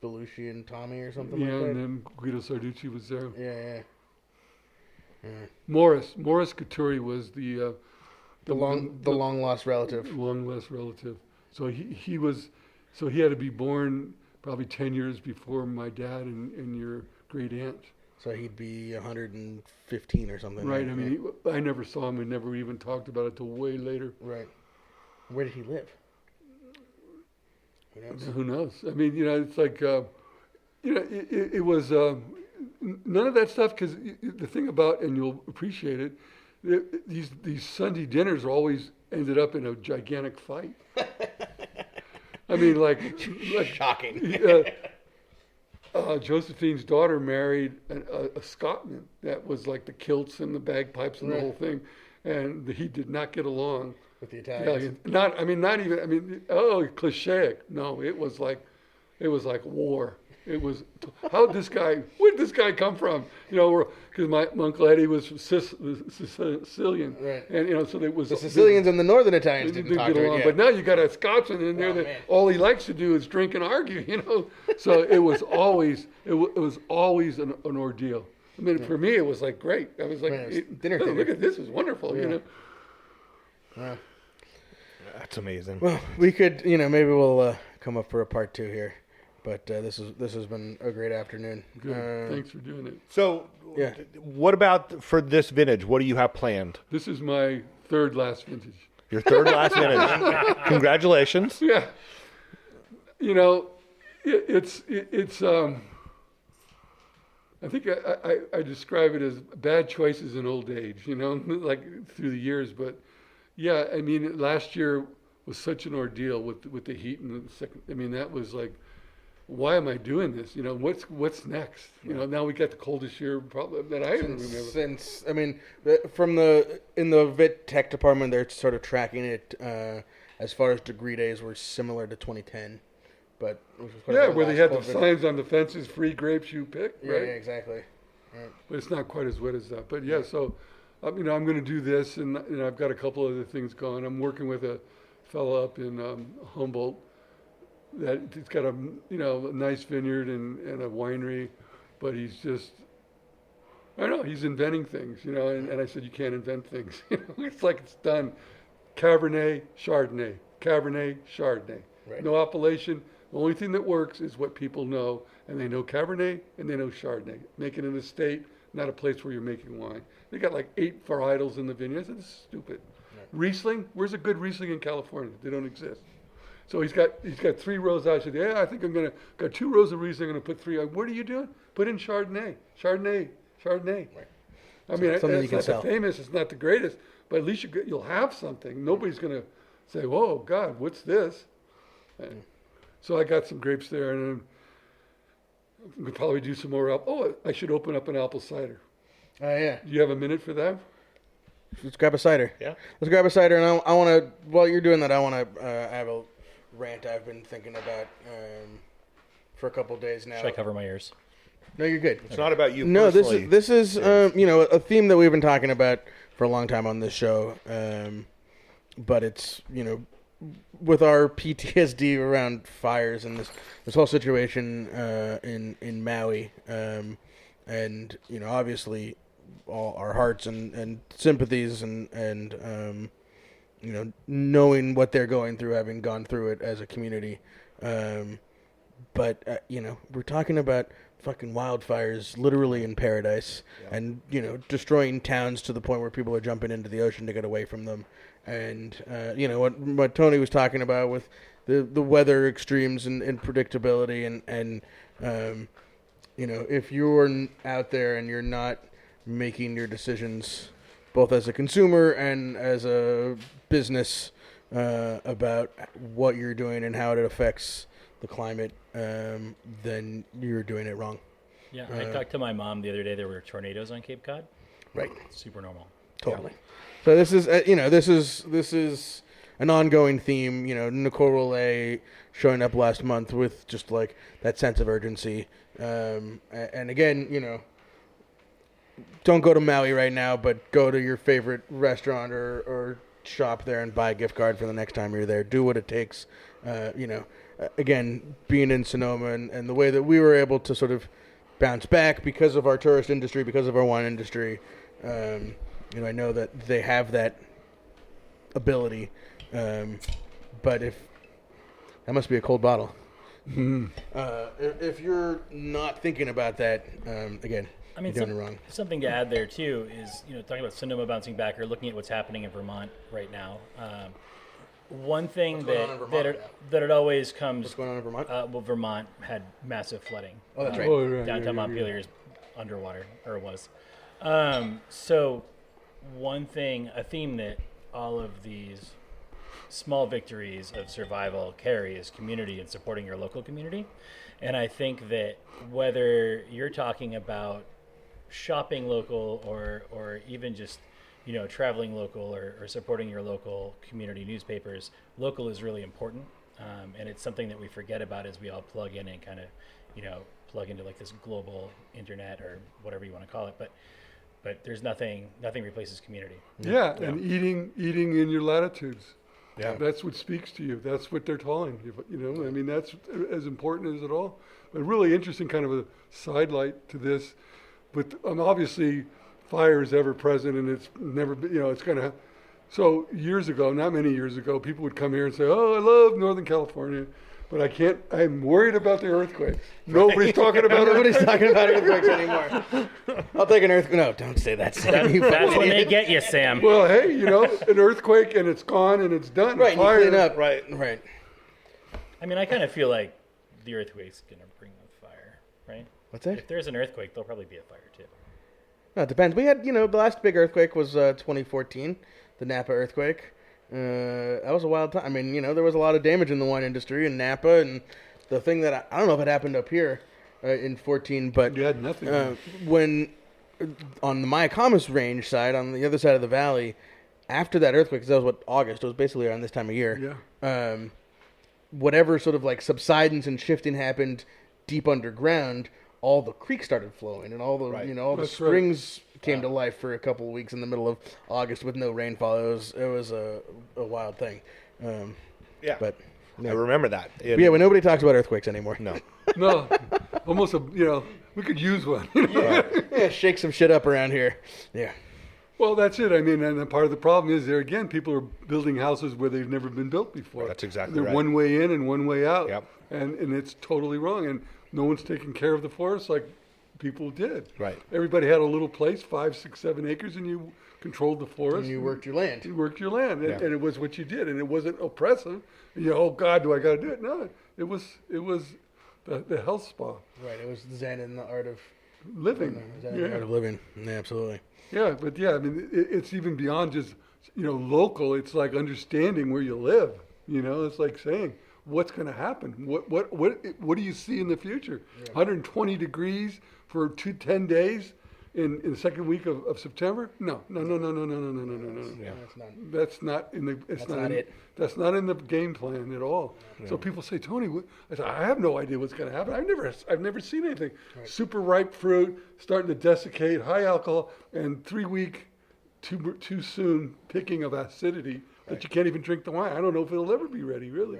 Belushi, and Tommy or something Yeah, like that. and then Guido Sarducci was there. Yeah. Morris Coturri was the long lost relative. Long lost relative. So he had to be born probably 10 years before my dad and your great aunt. So he'd be 115 or something. Right. I mean, I never saw him and never even talked about it till way later. Right. Where did he live? Who knows? I mean, you know, it's like, it was none of that stuff, because the thing about, and you'll appreciate it, these Sunday dinners always ended up in a gigantic fight. I mean, like shocking. Josephine's daughter married a Scotsman that was like the kilts and the bagpipes and the whole thing, and he did not get along with the Italians. Cliche. No, it was like war. It was, where did this guy come from? You know, because my Uncle Eddie was Sicilian. Right. And, you know, so it was. The Sicilians and the Northern Italians didn't talk to along. But now you got a Scotsman in there that all he likes to do is drink and argue, you know. So it was always, an ordeal. I mean, for me, it was like great. I was like, dinner. Look at this, it's wonderful, you know. Wow. That's amazing. Well, we could, maybe we'll come up for a part 2 here. But this has been a great afternoon. Good. Thanks for doing it. So, what about for this vintage? What do you have planned? This is my third last vintage. Your third last vintage. Congratulations. Yeah. You know, it's. I think I describe it as bad choices in old age. You know, like through the years. But yeah, I mean, last year was such an ordeal with the heat and the second. I mean, that was like, why am I doing this? You know, what's next? You know, now we got the coldest year probably that I even remember. Since, I mean, in the Vit Tech department, they're sort of tracking it as far as degree days were similar to 2010. But where they had the signs on the fences, free grapes you pick, right? Yeah, exactly. Right. But it's not quite as wet as that. But yeah, so, I'm going to do this, and I've got a couple other things going. I'm working with a fellow up in Humboldt that he's got a nice vineyard and a winery, but he's just, I don't know, he's inventing things, and I said, you can't invent things. It's like it's done. Cabernet, Chardonnay, Cabernet, Chardonnay. Right. No appellation. The only thing that works is what people know, and they know Cabernet and they know Chardonnay. Make it an estate, not a place where you're making wine. They got like 8 varietals in the vineyard. I said, this is stupid. Right. Riesling, where's a good Riesling in California? They don't exist. So he's got 3 rows. I said, yeah, I think got 2 rows of Riesling. I'm gonna put 3. What are you doing? Put in Chardonnay. Right. I mean, something you it's can not sell. the famous. It's not the greatest, but at least you'll have something. Nobody's gonna say, "Whoa, God, what's this?" So I got some grapes there, and we could probably do some more. I should open up an apple cider. Oh yeah. Do you have a minute for that? Let's grab a cider. Yeah. Let's grab a cider, and I want to. While you're doing that, I want to have a rant I've been thinking about for a couple days now. Should I cover my ears? No, you're good. It's not about you No, personally. this is a theme that we've been talking about for a long time on this show, but it's with our PTSD around fires and this whole situation in Maui, and obviously all our hearts and sympathies and knowing what they're going through, having gone through it as a community, but we're talking about fucking wildfires literally in paradise, and destroying towns to the point where people are jumping into the ocean to get away from them, and what Tony was talking about with the weather extremes and predictability, and if you're out there and you're not making your decisions both as a consumer and as a business about what you're doing and how it affects the climate, then you're doing it wrong. Yeah, I talked to my mom the other day. There were tornadoes on Cape Cod. Right. Super normal. Totally. So this is this is an ongoing theme. Nicole Rollet showing up last month with just like that sense of urgency. And again, don't go to Maui right now, but go to your favorite restaurant or shop there and buy a gift card for the next time you're there. Do what it takes. Again, being in Sonoma and the way that we were able to sort of bounce back because of our tourist industry, because of our wine industry, I know that they have that ability, but if that must be a cold bottle. If you're not thinking about that, again, you're doing it wrong. Something to add there too is talking about Sonoma bouncing back or looking at what's happening in Vermont right now. One thing that it always comes. What's going on in Vermont? Well, Vermont had massive flooding. Oh, that's right. Downtown Montpelier is underwater, or it was. So a theme that all of these small victories of survival carry is community and supporting your local community. And I think that whether you're talking about shopping local or even just traveling local or supporting your local community newspapers, local is really important. And it's something that we forget about as we all plug in and kind of, plug into like this global internet or whatever you want to call it. But there's nothing replaces community. Yeah, and eating in your latitudes. Yeah. That's what speaks to you. That's what they're telling you. I mean, that's as important as it all. But really interesting kind of a sidelight to this. But obviously, fire is ever present, and it's never been, it's kind of. So years ago, not many years ago, people would come here and say, "Oh, I love Northern California, but I can't. I'm worried about the earthquakes." Nobody's talking about earthquakes anymore. I'll take an earthquake. No, don't say that. Sam. That's when they get you, Sam. Well, hey, an earthquake and it's gone and it's done. Right, fire, you clean up. Right. I mean, I kind of feel like the earthquake's going to bring the fire, right? What's that? If there's an earthquake, there'll probably be a fire too. No, it depends. We had, the last big earthquake was 2014, the Napa earthquake. That was a wild time. I mean, there was a lot of damage in the wine industry in Napa, and the thing that I don't know if it happened up here in 14, but You had nothing. when on the Mayacamas range side, on the other side of the valley, after that earthquake, 'cause that was August, it was basically around this time of year. Yeah. Whatever sort of like subsidence and shifting happened deep underground, all the creeks started flowing, and all the all the That's springs came to life for a couple of weeks in the middle of August with no rainfall. It was a wild thing. Yeah. But I remember that. But yeah, when nobody talks about earthquakes anymore. No. No, almost we could use one. Yeah, shake some shit up around here. Yeah. Well, that's it. I mean, and part of the problem is there again, people are building houses where they've never been built before. That's exactly They're right. one way in and one way out. Yep. And it's totally wrong. And no one's taking care of the forest like people did. Right. Everybody had a little place, 5, 6, 7 acres, and you controlled the forest. And you worked your land. You worked your land, Yeah. and it was what you did, and it wasn't oppressive. Oh God, do I got to do it? No, it was the health spa, Right. It was Zen and the art of living. Zen and the art of living. Yeah, absolutely. Yeah, but yeah, I mean, it's even beyond just local. It's like understanding where you live. It's like saying what's going to happen. What do you see in the future? 120 degrees for 10 days in the second week of September? No. Yeah. That's not. That's not it. That's not in the game plan at all. So people say, Tony, I said, I have no idea what's going to happen. I've never seen anything. Right. Super ripe fruit, starting to desiccate, high alcohol, and 3-week, too soon picking of acidity that you can't even drink the wine. I don't know if it'll ever be ready, really.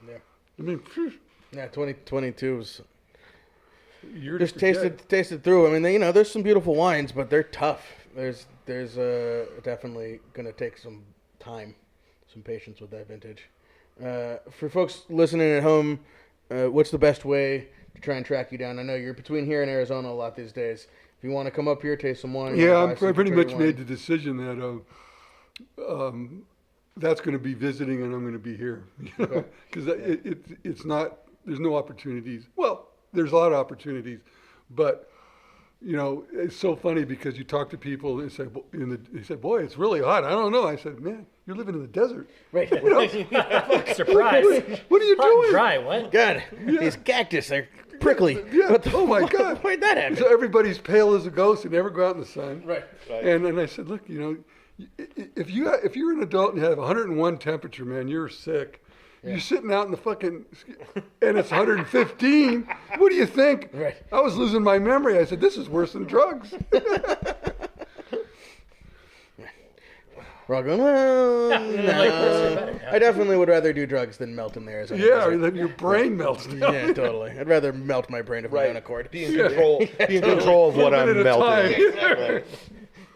Yeah. I mean, phew, Yeah. 2022 was you're just tasted through. I mean, there's some beautiful wines, but they're tough. There's definitely gonna take some time, some patience with that vintage. For folks listening at home, what's the best way to try and track you down? I know you're between here and Arizona a lot these days. If you want to come up here, taste some wine. Yeah, I pretty much made the decision that that's going to be visiting and I'm going to be here. Because it's not, there's no opportunities. Well, there's a lot of opportunities, but it's so funny because you talk to people and say, they said, boy, it's really hot. I don't know. I said, man, you're living in the desert. Right. Surprise. What are you Hot doing? and dry. What? God, these cactus, they're prickly. Yeah. Oh my God. Why'd that happen? So everybody's pale as a ghost and never go out in the sun. Right. And I said, look, if you're an adult and you have 101 temperature, man, you're sick. Yeah. You're sitting out in the fucking, and it's 115. What do you think? Right. I was losing my memory. I said, this is worse than drugs. We're all going, well, no. I definitely would rather do drugs than melt in the Arizona desert. Then your brain melts down. Yeah, totally. I'd rather melt my brain of my own accord. Be in control. Be in control of what I'm melting. Right.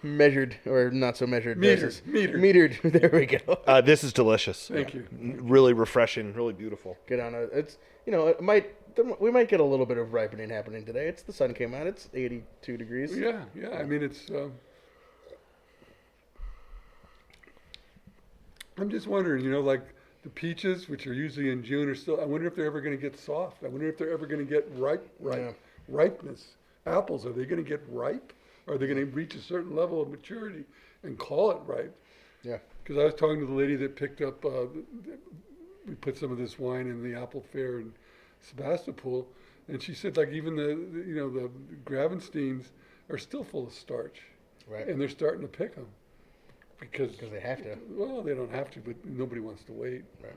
Measured or not so measured doses. Metered. There we go. This is delicious. Thank you. Really refreshing. Really beautiful. Get on it. It's we might get a little bit of ripening happening today. The sun came out. It's 82 degrees. Yeah. I mean, it's. I'm just wondering, like the peaches, which are usually in June, are still. I wonder if they're ever going to get soft. I wonder if they're ever going to get ripeness. Apples, are they going to get ripe? Are they going to reach a certain level of maturity and call it ripe? Yeah. Because I was talking to the lady that picked up. We put some of this wine in the apple fair in Sebastopol, and she said like even the Gravensteins are still full of starch, right? And they're starting to pick them. Because they have to. Well, they don't have to, but nobody wants to wait. Right.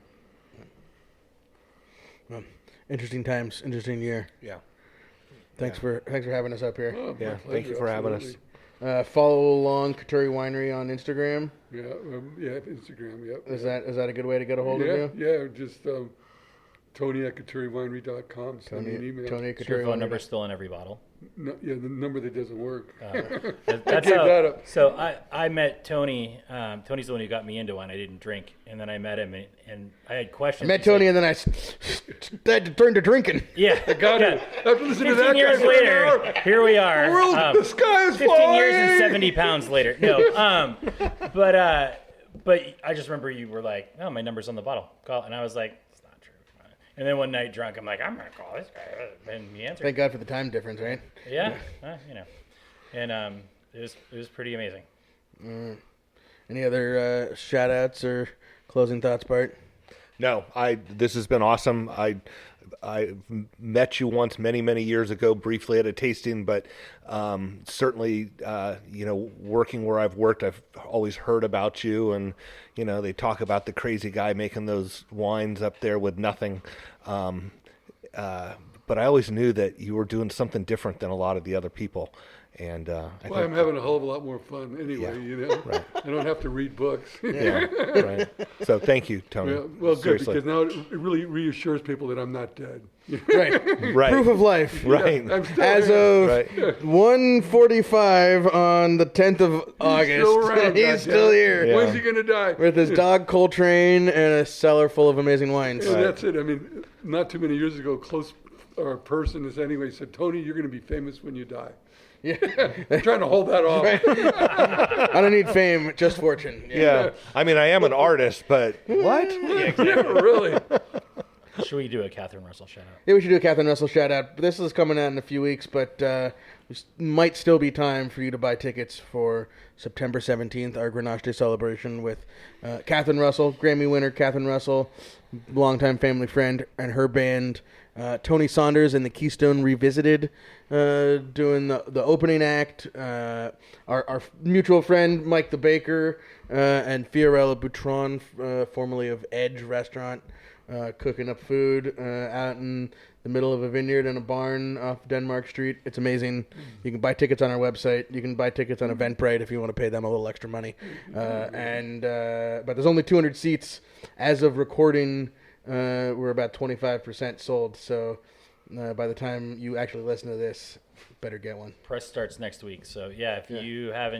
Well, interesting times, interesting year. Yeah. Thanks for having us up here. Oh, yeah. pleasure, Thank you for having us. Follow along Coturri Winery on Instagram. Yeah, Instagram. Yep. Is that a good way to get a hold of you? Yeah, just Tony at CoturriWinery.com. Send me an email. Tony at Is your Coturri phone Winery. number still in every bottle? No, the number that doesn't work. That's gave that up. So I met Tony. Tony's the one who got me into wine. I didn't drink, and then I met him, and I had questions. I met Tony, and then I had to turn to drinking. Yeah, I got it. After listening to 15 that years guy for an later, hour, here we are. the sky is 15 years and falling. 70 pounds later. No, but I just remember you were like, "Oh, my number's on the bottle." Call, and I was like, "It's not true." And then one night drunk, I'm like, "I'm gonna call this guy," and he answered. Thank God for the time difference, right? Yeah, and it was pretty amazing. Any other shout outs or closing thoughts, Bart? No, this has been awesome. I met you once many years ago, briefly at a tasting, but certainly, working where I've worked, I've always heard about you, and they talk about the crazy guy making those wines up there with nothing. but I always knew that you were doing something different than a lot of the other people. And I'm having a hell of a lot more fun anyway, Right. I don't have to read books. yeah, right. So thank you, Tony. Well, good, Seriously. because now it really reassures people that I'm not dead. Right. Right. Proof of life. Right. I'm still As here. of Right. 1:45 on the 10th of August, still around, he's goddamn. still here Yeah. When's he going to die? with his dog Coltrane and a cellar full of amazing wines. And that's it. I mean, not too many years ago, a person is anyway said, Tony, you're going to be famous when you die. Yeah. I'm trying to hold that off. I don't need fame, just fortune. Yeah. I mean, I am an artist, but what? Yeah, really. Should we do a Catherine Russell shout out? Yeah, we should do a Catherine Russell shout out. This is coming out in a few weeks, but might still be time for you to buy tickets for September 17th, our Grenache Day celebration with Catherine Russell, Grammy winner Catherine Russell, longtime family friend, and her band. Tony Saunders and the Keystone Revisited doing the opening act. Our mutual friend Mike the Baker and Fiorella Boutron, formerly of Edge Restaurant, cooking up food out in the middle of a vineyard in a barn off Denmark Street. It's amazing. You can buy tickets on our website. You can buy tickets on Eventbrite if you want to pay them a little extra money. But there's only 200 seats as of recording. We're about 25% sold, so by the time you actually listen to this, better get one. Press starts next week, so if you have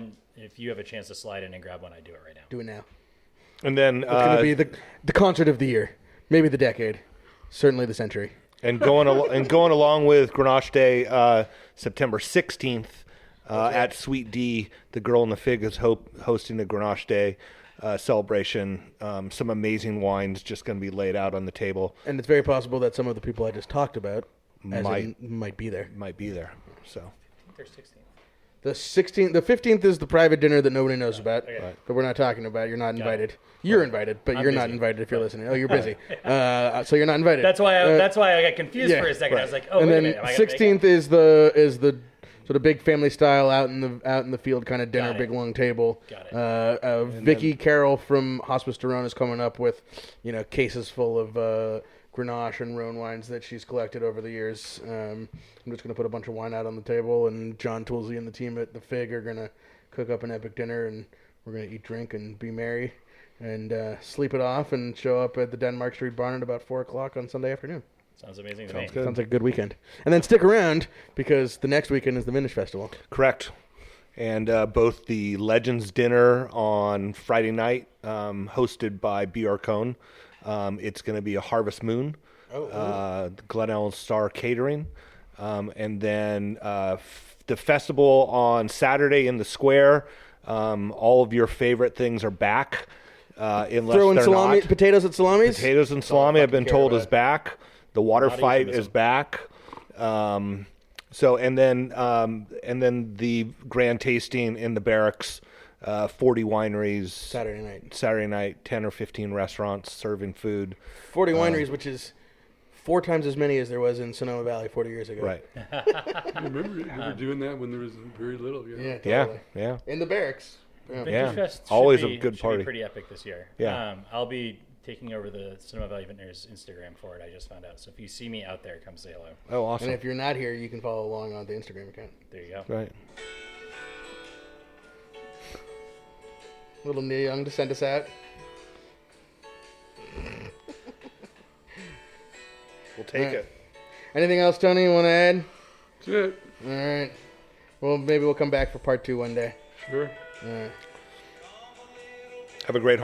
a chance to slide in and grab one, I do it right now. Do it now. And then It's going to be the concert of the year, maybe the decade, certainly the century. and going along with Grenache Day, September 16th at Sweet D, the Girl in the Fig is hosting the Grenache Day celebration. Some amazing wines just going to be laid out on the table. And it's very possible that some of the people I just talked about Might be there. might be there. So They're 16. The 15th is the private dinner that nobody knows about, Okay. but we're not talking about. You're not invited. You're invited, but you're not busy. invited if you're listening. Oh, you're busy. So you're not invited. That's why I got confused yeah, for a second. I was like, oh, and wait a then minute. Am I gonna make 16th is the sort of big family style out in the field kind of dinner, Got it. big long table. Got it. Vicky Carroll from Hospice Torone is coming up with cases full of Grenache and Rhone wines that she's collected over the years. I'm just going to put a bunch of wine out on the table, and John Toolsey and the team at the Fig are going to cook up an epic dinner, and we're going to eat, drink, and be merry, and sleep it off, and show up at the Denmark Street Barn at about 4 o'clock on Sunday afternoon. Sounds amazing to me. Sounds like a good weekend. And then stick around, because the next weekend is the Vintage Festival. correct. And both the Legends Dinner on Friday night, hosted by B.R. Cohn. It's going to be a Harvest Moon, Glen Ellen Star Catering. And then the festival on Saturday in the square. All of your favorite things are back. Unless Throw in they're salami, not. potatoes at salamis. Potatoes and salami, I've been care told, about. is back. The water Not fight euphemism. is back. And then the grand tasting in the barracks, 40 wineries. Saturday night, 10 or 15 restaurants serving food. 40 wineries, which is 4 times as many as there was in Sonoma Valley 40 years ago. Right. I remember doing that when there was very little. Yeah, Yeah. totally. Yeah. In the barracks. Yeah. Vintage Yeah. Fest should Always a be- good should party. Be pretty epic this year. Yeah. I'll be taking over the Sonoma Valley Vintners Instagram for it. I just found out. So if you see me out there, come say hello. Oh, awesome. And if you're not here, you can follow along on the Instagram account. There you go. Right. Little Neil Young to send us out. We'll take Right. it. Anything else, Tony, you want to add? That's it. All right. Well, maybe we'll come back for part 2 one day. Sure. All right. Have a great heart.